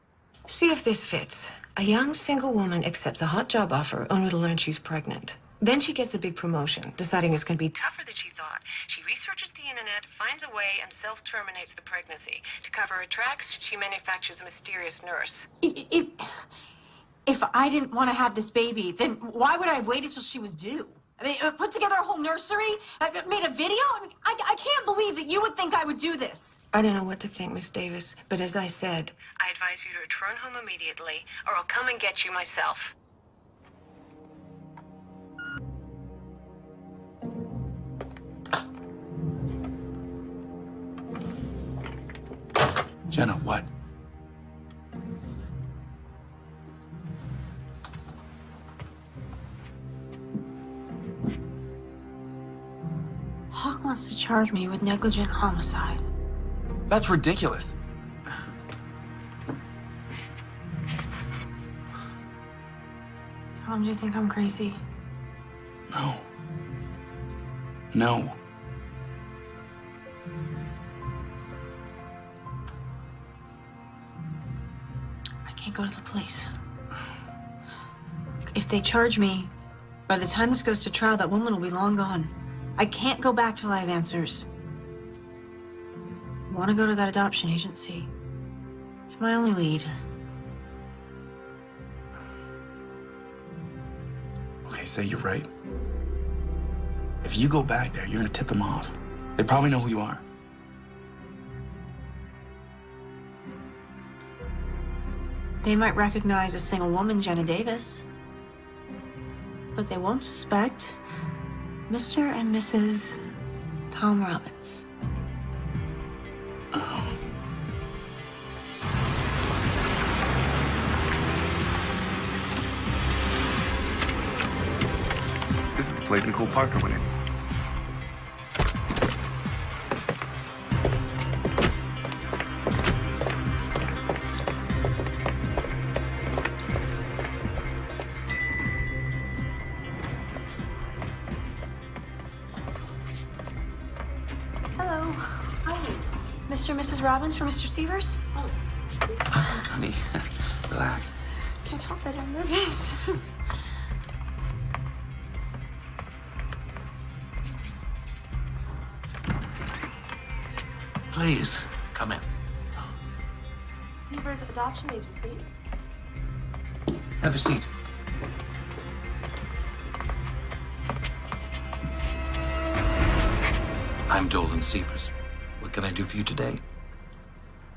[SPEAKER 13] See if this fits. A young single woman accepts a hot job offer only to learn she's pregnant. Then she gets a big promotion, deciding it's going to be
[SPEAKER 7] Tougher than she thought. She researches the internet, finds a way, and self-terminates the pregnancy. To cover her tracks, she manufactures a mysterious nurse.
[SPEAKER 2] If I didn't want to have this baby, then why would I have waited till she was due? I mean, put together a whole nursery, made a video. I mean, I can't believe that you would think I would do this.
[SPEAKER 13] I don't know what to think, Miss Davis, but as I said,
[SPEAKER 7] I advise you to return home immediately, or I'll come and get you myself.
[SPEAKER 12] Jenna, what?
[SPEAKER 2] Hawk wants to charge me with negligent homicide.
[SPEAKER 12] That's ridiculous.
[SPEAKER 2] Tom, do you think I'm crazy?
[SPEAKER 12] No. No.
[SPEAKER 2] I can't go to the police. If they charge me, by the time this goes to trial, that woman will be long gone. I can't go back till I have answers. I want to go to that adoption agency. It's my only lead.
[SPEAKER 12] Okay, say you're right. If you go back there, you're gonna tip them off. They probably know who you are.
[SPEAKER 2] They might recognize a single woman, Jenna Davis. But they won't suspect Mr. and Mrs. Tom Robbins.
[SPEAKER 12] This is the place Nicole Parker went in.
[SPEAKER 2] Hello. Hi. Mr. and Mrs. Robbins for Mr. Severs? Oh.
[SPEAKER 12] Honey, relax.
[SPEAKER 2] Can't help it, I'm nervous.
[SPEAKER 20] Please, come in.
[SPEAKER 7] Severs Adoption Agency.
[SPEAKER 20] Have a seat. I'm Dolan Severs. What can I do for you today?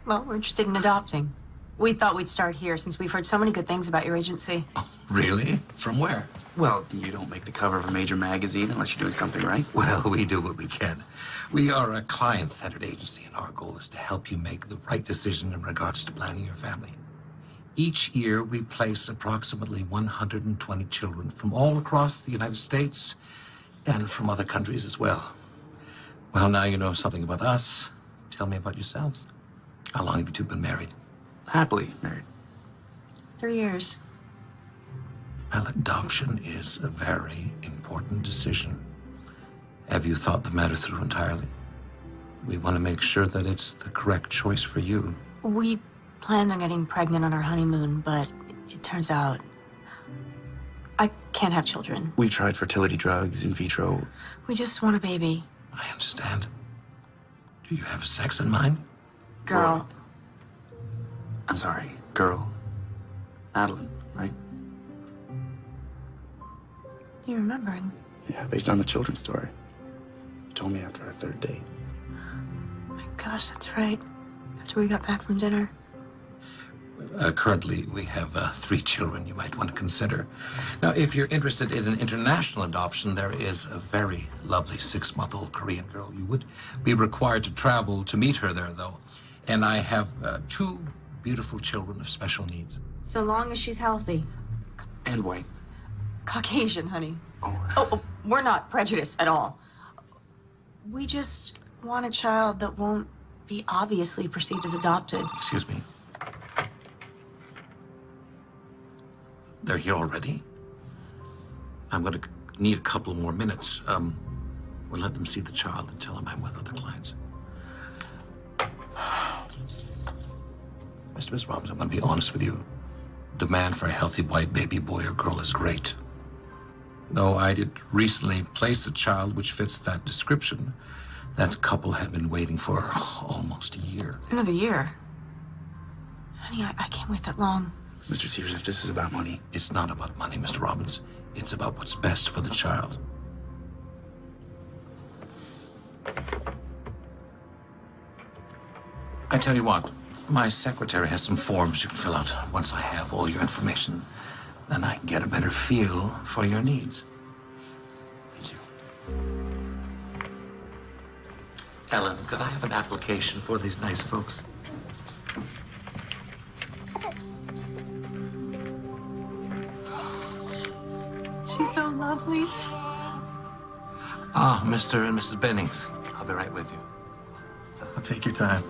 [SPEAKER 2] Well, we're interested in adopting. We thought we'd start here since we've heard so many good things about your agency.
[SPEAKER 20] Really? From where?
[SPEAKER 12] Well, you don't make the cover of a major magazine unless you're doing something right.
[SPEAKER 20] Well, we do what we can. We are a client-centered agency, and our goal is to help you make the right decision in regards to planning your family. Each year, we place approximately 120 children from all across the United States and from other countries as well. Well, now you know something about us. Tell me about yourselves. How long have you two been married?
[SPEAKER 12] Happily married.
[SPEAKER 2] 3 years.
[SPEAKER 20] Well, adoption is a very important decision. Have you thought the matter through entirely? We want to make sure that it's the correct choice for you.
[SPEAKER 2] We planned on getting pregnant on our honeymoon, but it turns out I can't have children.
[SPEAKER 12] We've tried fertility drugs, in vitro.
[SPEAKER 2] We just want a baby.
[SPEAKER 20] I understand. Do you have sex in mind?
[SPEAKER 2] Girl.
[SPEAKER 12] I'm sorry, girl. Madeline, right?
[SPEAKER 2] You remembered?
[SPEAKER 12] Yeah, based on the children's story. You told me after our third date.
[SPEAKER 2] My gosh, that's right. After we got back from dinner.
[SPEAKER 20] Currently, we have 3 children you might want to consider. Now, if you're interested in an international adoption, there is a very lovely 6-month-old Korean girl. You would be required to travel to meet her there, though. And I have 2 beautiful children of special needs.
[SPEAKER 2] So long as she's healthy.
[SPEAKER 12] And white.
[SPEAKER 2] Caucasian, honey. Oh, we're not prejudiced at all. We just want a child that won't be obviously perceived as adopted.
[SPEAKER 20] Excuse me. They're here already? I'm going to need a couple more minutes. We'll let them see the child and tell them I'm with other clients. Miss Robbins, I'm going to be honest with you. Demand for a healthy white baby boy or girl is great. Though I did recently place a child which fits that description, that couple had been waiting for almost a year.
[SPEAKER 2] Another year? Honey, I can't wait that long.
[SPEAKER 12] Mr. Severs, if this is about money...
[SPEAKER 20] It's not about money, Mr. Robbins. It's about what's best for the child. I tell you what, my secretary has some forms you can fill out. Once I have all your information, then I can get a better feel for your needs. Thank you. Ellen, could I have an application for these nice folks?
[SPEAKER 2] She's so lovely.
[SPEAKER 20] Ah, Mr. and Mrs. Bennings. I'll be right with you.
[SPEAKER 8] I'll take your time.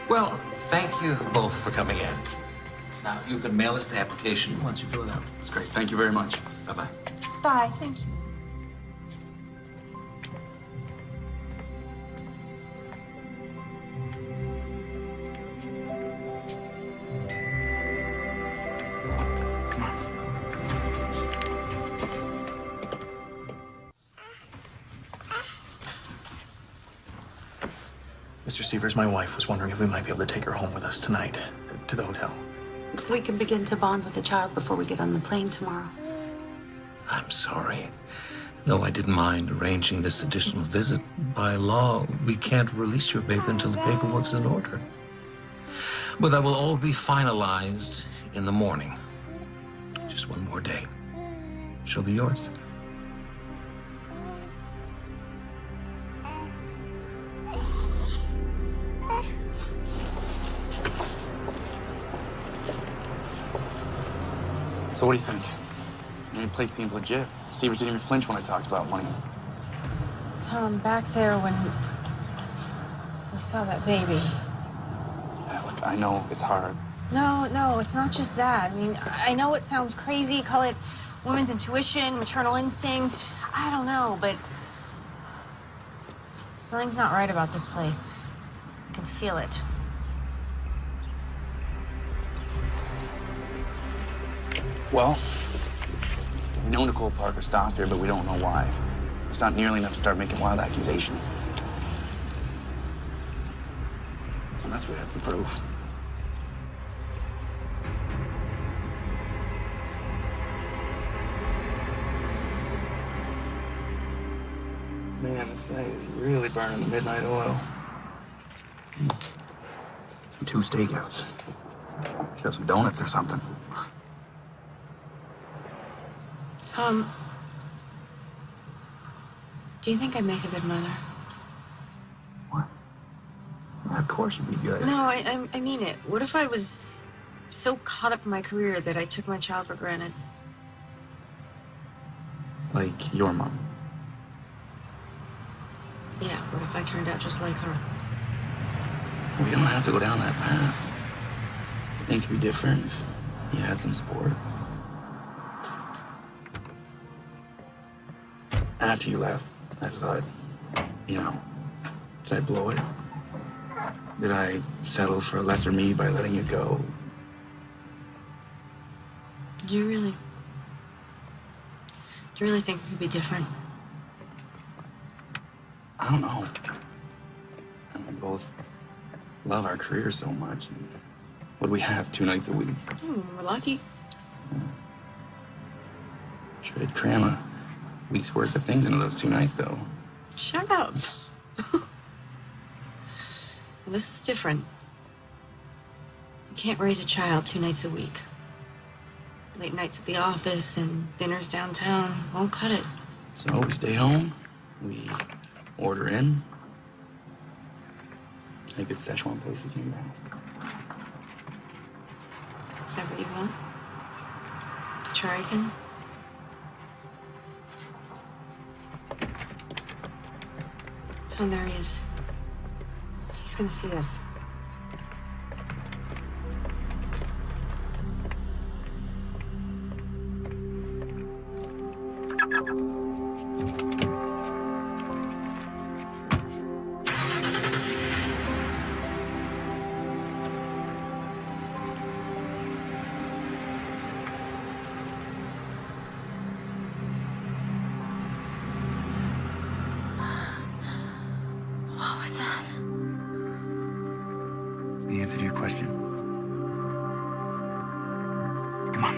[SPEAKER 20] Well, thank you both for coming in. Now, if you can mail us the application once you fill it out.
[SPEAKER 12] That's great. Thank you very much.
[SPEAKER 20] Bye-bye.
[SPEAKER 11] Bye, thank you.
[SPEAKER 4] Mr. Severs, my wife was wondering if we might be able to take her home with us tonight to the hotel.
[SPEAKER 9] So we can begin to bond with the child before we get on the plane tomorrow.
[SPEAKER 20] I'm sorry. Though I didn't mind arranging this additional visit, by law, we can't release your baby until the paperwork's in order. But that will all be finalized in the morning. Just one more day. She'll be yours.
[SPEAKER 12] So what do you think? I mean, the place seems legit. Severs didn't even flinch when I talked about money.
[SPEAKER 2] Tom, back there when we saw that baby.
[SPEAKER 12] Yeah, look, I know it's hard.
[SPEAKER 2] No, it's not just that. I mean, I know it sounds crazy, call it women's intuition, maternal instinct. I don't know, but something's not right about this place. I can feel it.
[SPEAKER 12] Well, we know Nicole Parker stopped her, but we don't know why. It's not nearly enough to start making wild accusations. Unless we had some proof. Man, this guy is really burning the midnight oil. 2 stakeouts. Should have some donuts or something.
[SPEAKER 2] Do you think I'd make a good mother?
[SPEAKER 12] What? Yeah, of course you'd be good.
[SPEAKER 2] No, I mean it. What if I was so caught up in my career that I took my child for granted?
[SPEAKER 12] Like your mom.
[SPEAKER 2] Yeah, what if I turned out just like her?
[SPEAKER 12] We don't have to go down that path. Things could be different if you had some support. After you left, I thought, you know, did I blow it? Did I settle for a lesser me by letting you go?
[SPEAKER 2] Do you really think it could be different?
[SPEAKER 12] I don't know. And we both love our careers so much. And what do we have 2 nights a week?
[SPEAKER 2] We're lucky.
[SPEAKER 12] Sure, I'd cram a week's worth of things into those 2 nights, though.
[SPEAKER 2] Shut up. This is different. You can't raise a child 2 nights a week. Late nights at the office and dinners downtown won't cut it.
[SPEAKER 12] So we stay home, we order in. Any good Szechuan places near your house?
[SPEAKER 2] Is that what you want? To try again? Tom, there he is. He's gonna see us.
[SPEAKER 11] What was that?
[SPEAKER 12] The answer to your question. Come on.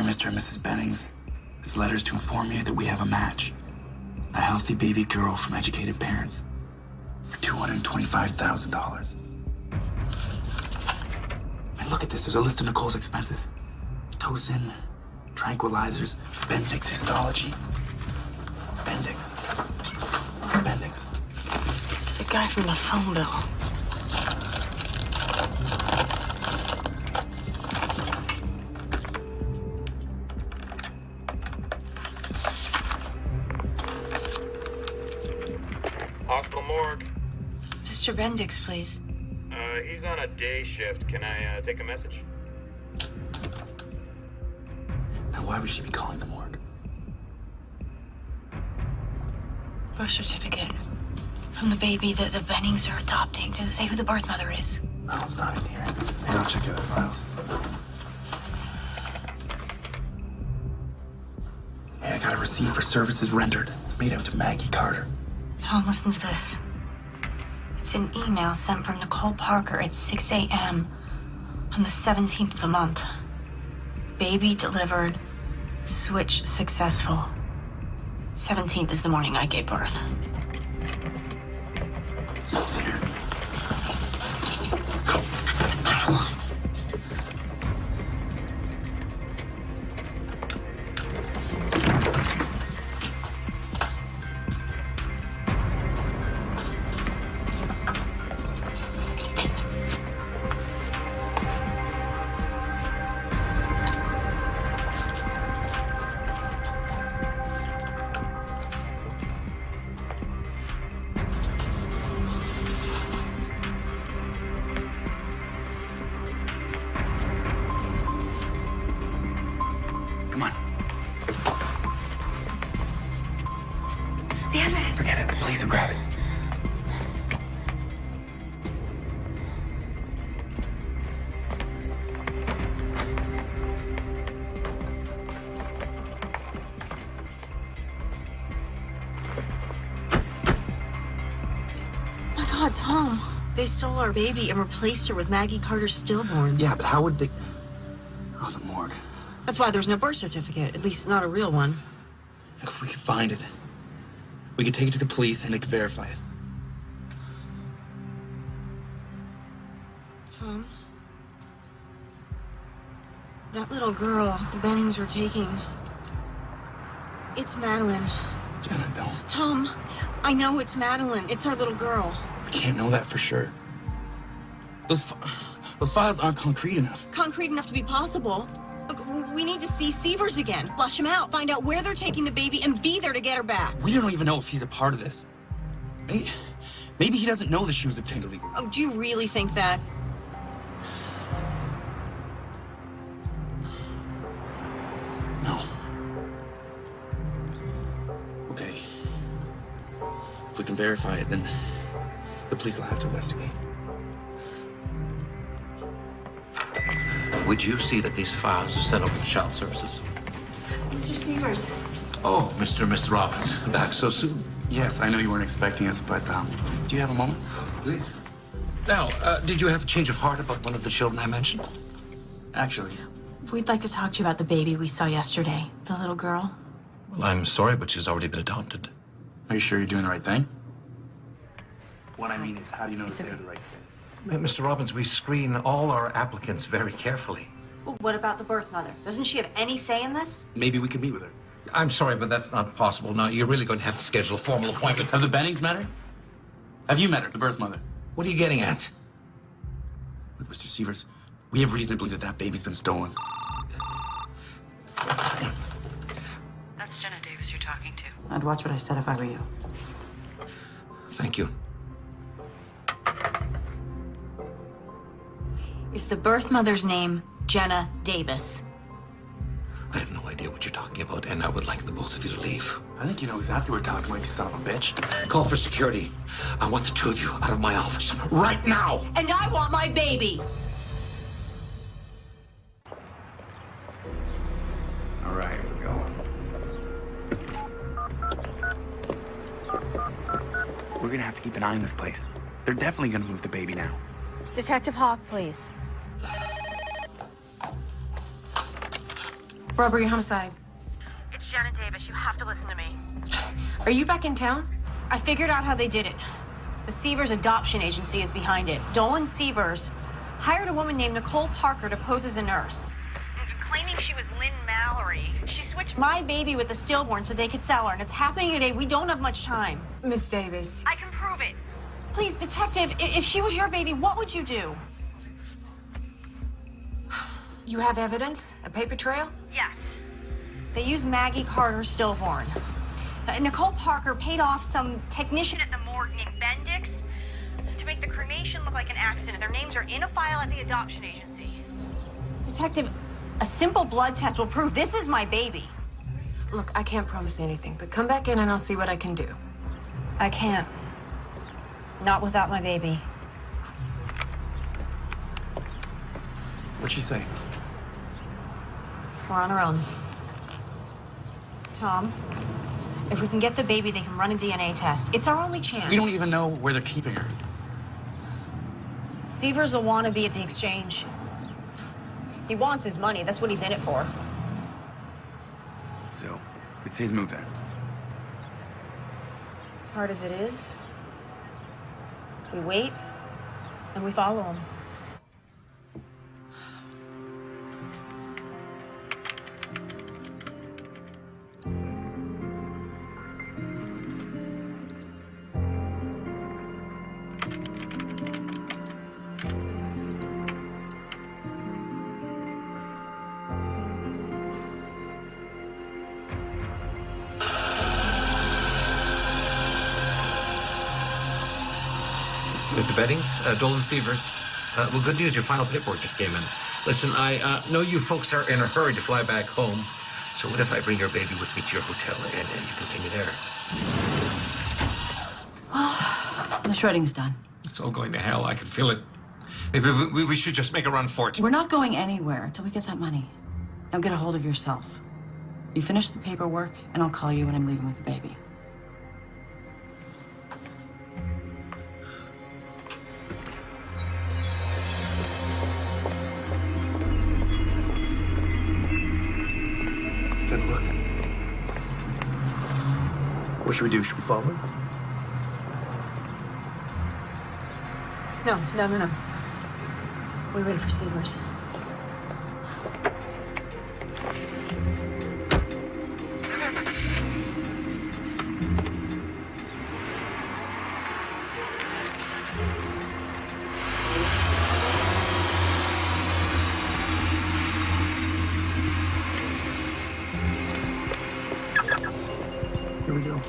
[SPEAKER 12] Dear Mr. and Mrs. Bennings, this letter is to inform you that we have a match. A healthy baby girl from educated parents for $225,000. And look at this. There's a list of Nicole's expenses. Pitocin, tranquilizers, Bendix histology. Bendix. Bendix.
[SPEAKER 11] It's the guy from the phone bill.
[SPEAKER 6] Hospital morgue.
[SPEAKER 2] Mr. Bendix, please.
[SPEAKER 6] He's on a day shift. Can I take a message?
[SPEAKER 12] Now, why would she be calling the morgue?
[SPEAKER 11] Birth certificate from the baby that the Bennings are adopting. Does it say who the birth mother is?
[SPEAKER 12] No, it's not in here. Hey, I'll check the other files. Hey, I got a receipt for services rendered. It's made out to Maggie Carter.
[SPEAKER 11] Tom, listen to this. It's an email sent from Nicole Parker at 6 a.m. on the 17th of the month. Baby delivered. Switch successful. 17th is the morning I gave birth.
[SPEAKER 12] Someone's here. Come on.
[SPEAKER 11] The evidence.
[SPEAKER 12] Forget it. The police will grab it.
[SPEAKER 2] My God, Tom. They stole our baby and replaced her with Maggie Carter's stillborn.
[SPEAKER 12] Yeah, but how would they... Oh, the morgue.
[SPEAKER 2] That's why there's no birth certificate. At least not a real one.
[SPEAKER 12] If we could find it, we could take it to the police and they could verify it.
[SPEAKER 2] Tom? That little girl the Bennings were taking... It's Madeline.
[SPEAKER 12] Jenna, don't.
[SPEAKER 2] Tom, I know it's Madeline. It's our little girl.
[SPEAKER 12] We can't know that for sure. Those files aren't concrete enough.
[SPEAKER 2] Concrete enough to be possible. Look, we need to see Severs again. Flush him out. Find out where they're taking the baby and be there to get her back.
[SPEAKER 12] We don't even know if he's a part of this. Maybe he doesn't know that she was obtained illegally.
[SPEAKER 2] Oh, do you really think that?
[SPEAKER 12] No. Okay. If we can verify it, then the police will have to investigate.
[SPEAKER 20] Would you see that these files are sent over to Child Services?
[SPEAKER 2] Mr. Severs.
[SPEAKER 20] Oh, Mr. and Mrs. Robbins, back so soon?
[SPEAKER 12] Yes, I know you weren't expecting us, but do you have a moment?
[SPEAKER 20] Please. Now, did you have a change of heart about one of the children I mentioned?
[SPEAKER 12] Actually.
[SPEAKER 2] We'd like to talk to you about the baby we saw yesterday, the little girl.
[SPEAKER 20] Well, I'm sorry, but she's already been adopted.
[SPEAKER 12] Are you sure you're doing the right thing? What I mean is, how do you know that they're the right thing?
[SPEAKER 20] Mr. Robbins, we screen all our applicants very carefully.
[SPEAKER 2] Well, what about the birth mother? Doesn't she have any say in this?
[SPEAKER 12] Maybe we could meet with her.
[SPEAKER 20] I'm sorry, but that's not possible. Now, you're really going to have to schedule a formal appointment.
[SPEAKER 12] Have the Bennings met her? Have you met her, the birth mother?
[SPEAKER 20] What are you getting at?
[SPEAKER 12] Look, Mr. Severs, we have reason to believe that that baby's been stolen.
[SPEAKER 7] That's Jenna Davis you're talking to.
[SPEAKER 10] I'd watch what I said if I were you.
[SPEAKER 20] Thank you.
[SPEAKER 2] Is the birth mother's name Jenna Davis?
[SPEAKER 20] I have no idea what you're talking about, and I would like the both of you to leave.
[SPEAKER 12] I think you know exactly what we're talking about, you son of a bitch.
[SPEAKER 20] Call for security. I want the two of you out of my office right now.
[SPEAKER 2] And I want my baby!
[SPEAKER 12] All right, we're going. We're gonna have to keep an eye on this place. They're definitely gonna move the baby now.
[SPEAKER 2] Detective Hawk, please.
[SPEAKER 13] Robbery, homicide.
[SPEAKER 7] It's Janet Davis. You have to listen to me.
[SPEAKER 13] Are you back in town?
[SPEAKER 2] I figured out how they did it. The Sievers Adoption Agency is behind it. Dolan Sievers hired a woman named Nicole Parker to pose as a nurse.
[SPEAKER 7] Claiming she was Lynn Mallory. She switched
[SPEAKER 2] my baby with the stillborn so they could sell her, and it's happening today. We don't have much time.
[SPEAKER 13] Miss Davis.
[SPEAKER 7] I can prove it.
[SPEAKER 2] Please, detective, if she was your baby, what would you do?
[SPEAKER 13] You have evidence? A paper trail?
[SPEAKER 7] Yes.
[SPEAKER 2] They used Maggie Carter Stillborn. Nicole Parker paid off some technician
[SPEAKER 7] At the morgue named Bendix to make the cremation look like an accident. Their names are in a file at the adoption agency.
[SPEAKER 2] Detective, a simple blood test will prove this is my baby.
[SPEAKER 13] Look, I can't promise anything, but come back in and I'll see what I can do.
[SPEAKER 2] I can't. Not without my baby.
[SPEAKER 12] What'd she say?
[SPEAKER 2] We're on our own. Tom, if we can get the baby, they can run a DNA test. It's our only chance.
[SPEAKER 12] We don't even know where they're keeping her.
[SPEAKER 2] Sievers will want to be at the exchange. He wants his money. That's what he's in it for.
[SPEAKER 12] So, it's his move then.
[SPEAKER 2] Hard as it is, we wait and we follow him.
[SPEAKER 20] Mr. Beddings, Dolan Sievers. Well, good news, your final paperwork just came in. Listen, I know you folks are in a hurry to fly back home, so what if I bring your baby with me to your hotel and you continue there?
[SPEAKER 9] Well, the shredding's done.
[SPEAKER 20] It's all going to hell. I can feel it. Maybe we should just make a run for it.
[SPEAKER 9] We're not going anywhere until we get that money. Now get a hold of yourself. You finish the paperwork, and I'll call you when I'm leaving with the baby.
[SPEAKER 6] Good look. What should we do? Should we follow her?
[SPEAKER 2] No. We wait for Sievers.
[SPEAKER 6] Here we go.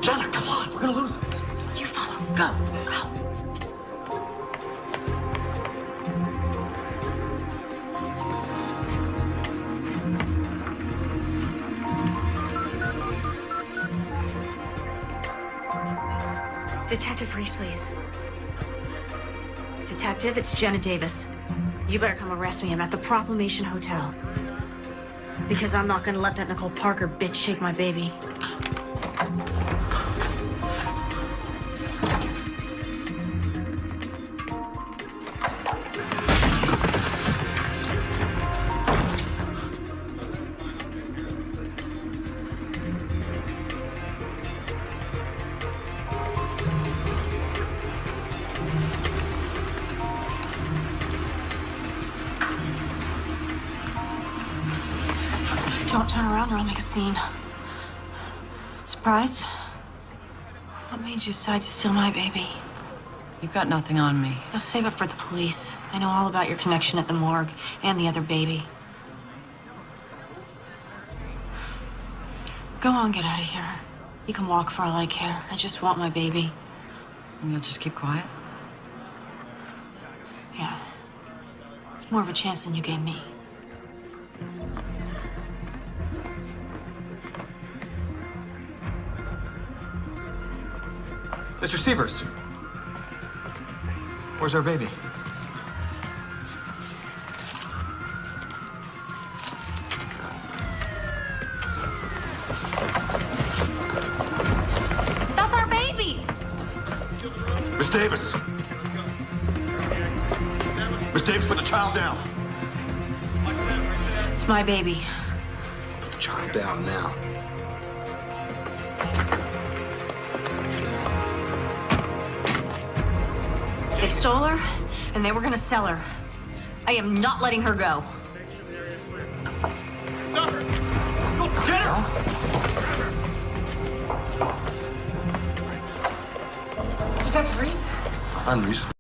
[SPEAKER 12] Jenna, come on. We're gonna lose him.
[SPEAKER 2] You follow.
[SPEAKER 12] Go.
[SPEAKER 2] Detective Reese, please. Detective, it's Jenna Davis. You better come arrest me. I'm at the Proclamation Hotel. Because I'm not gonna let that Nicole Parker bitch take my baby.
[SPEAKER 11] turn around or I'll make a scene. Surprised? What made you decide to steal my baby?
[SPEAKER 9] You've got nothing on me.
[SPEAKER 11] I'll save it for the police. I know all about your connection at the morgue and the other baby. Go on, get out of here. You can walk for all I care. I just want my baby.
[SPEAKER 9] And you'll just keep quiet?
[SPEAKER 11] Yeah. It's more of a chance than you gave me.
[SPEAKER 21] Mr. Severs, where's our baby?
[SPEAKER 11] That's our baby!
[SPEAKER 22] Miss Davis! Miss Davis, put the child down.
[SPEAKER 11] It's my baby.
[SPEAKER 22] Put the child down now.
[SPEAKER 11] They stole her, and they were gonna sell her. I am not letting her go.
[SPEAKER 22] Stop her! Go get her!
[SPEAKER 10] Detective Reese?
[SPEAKER 22] I'm Reese.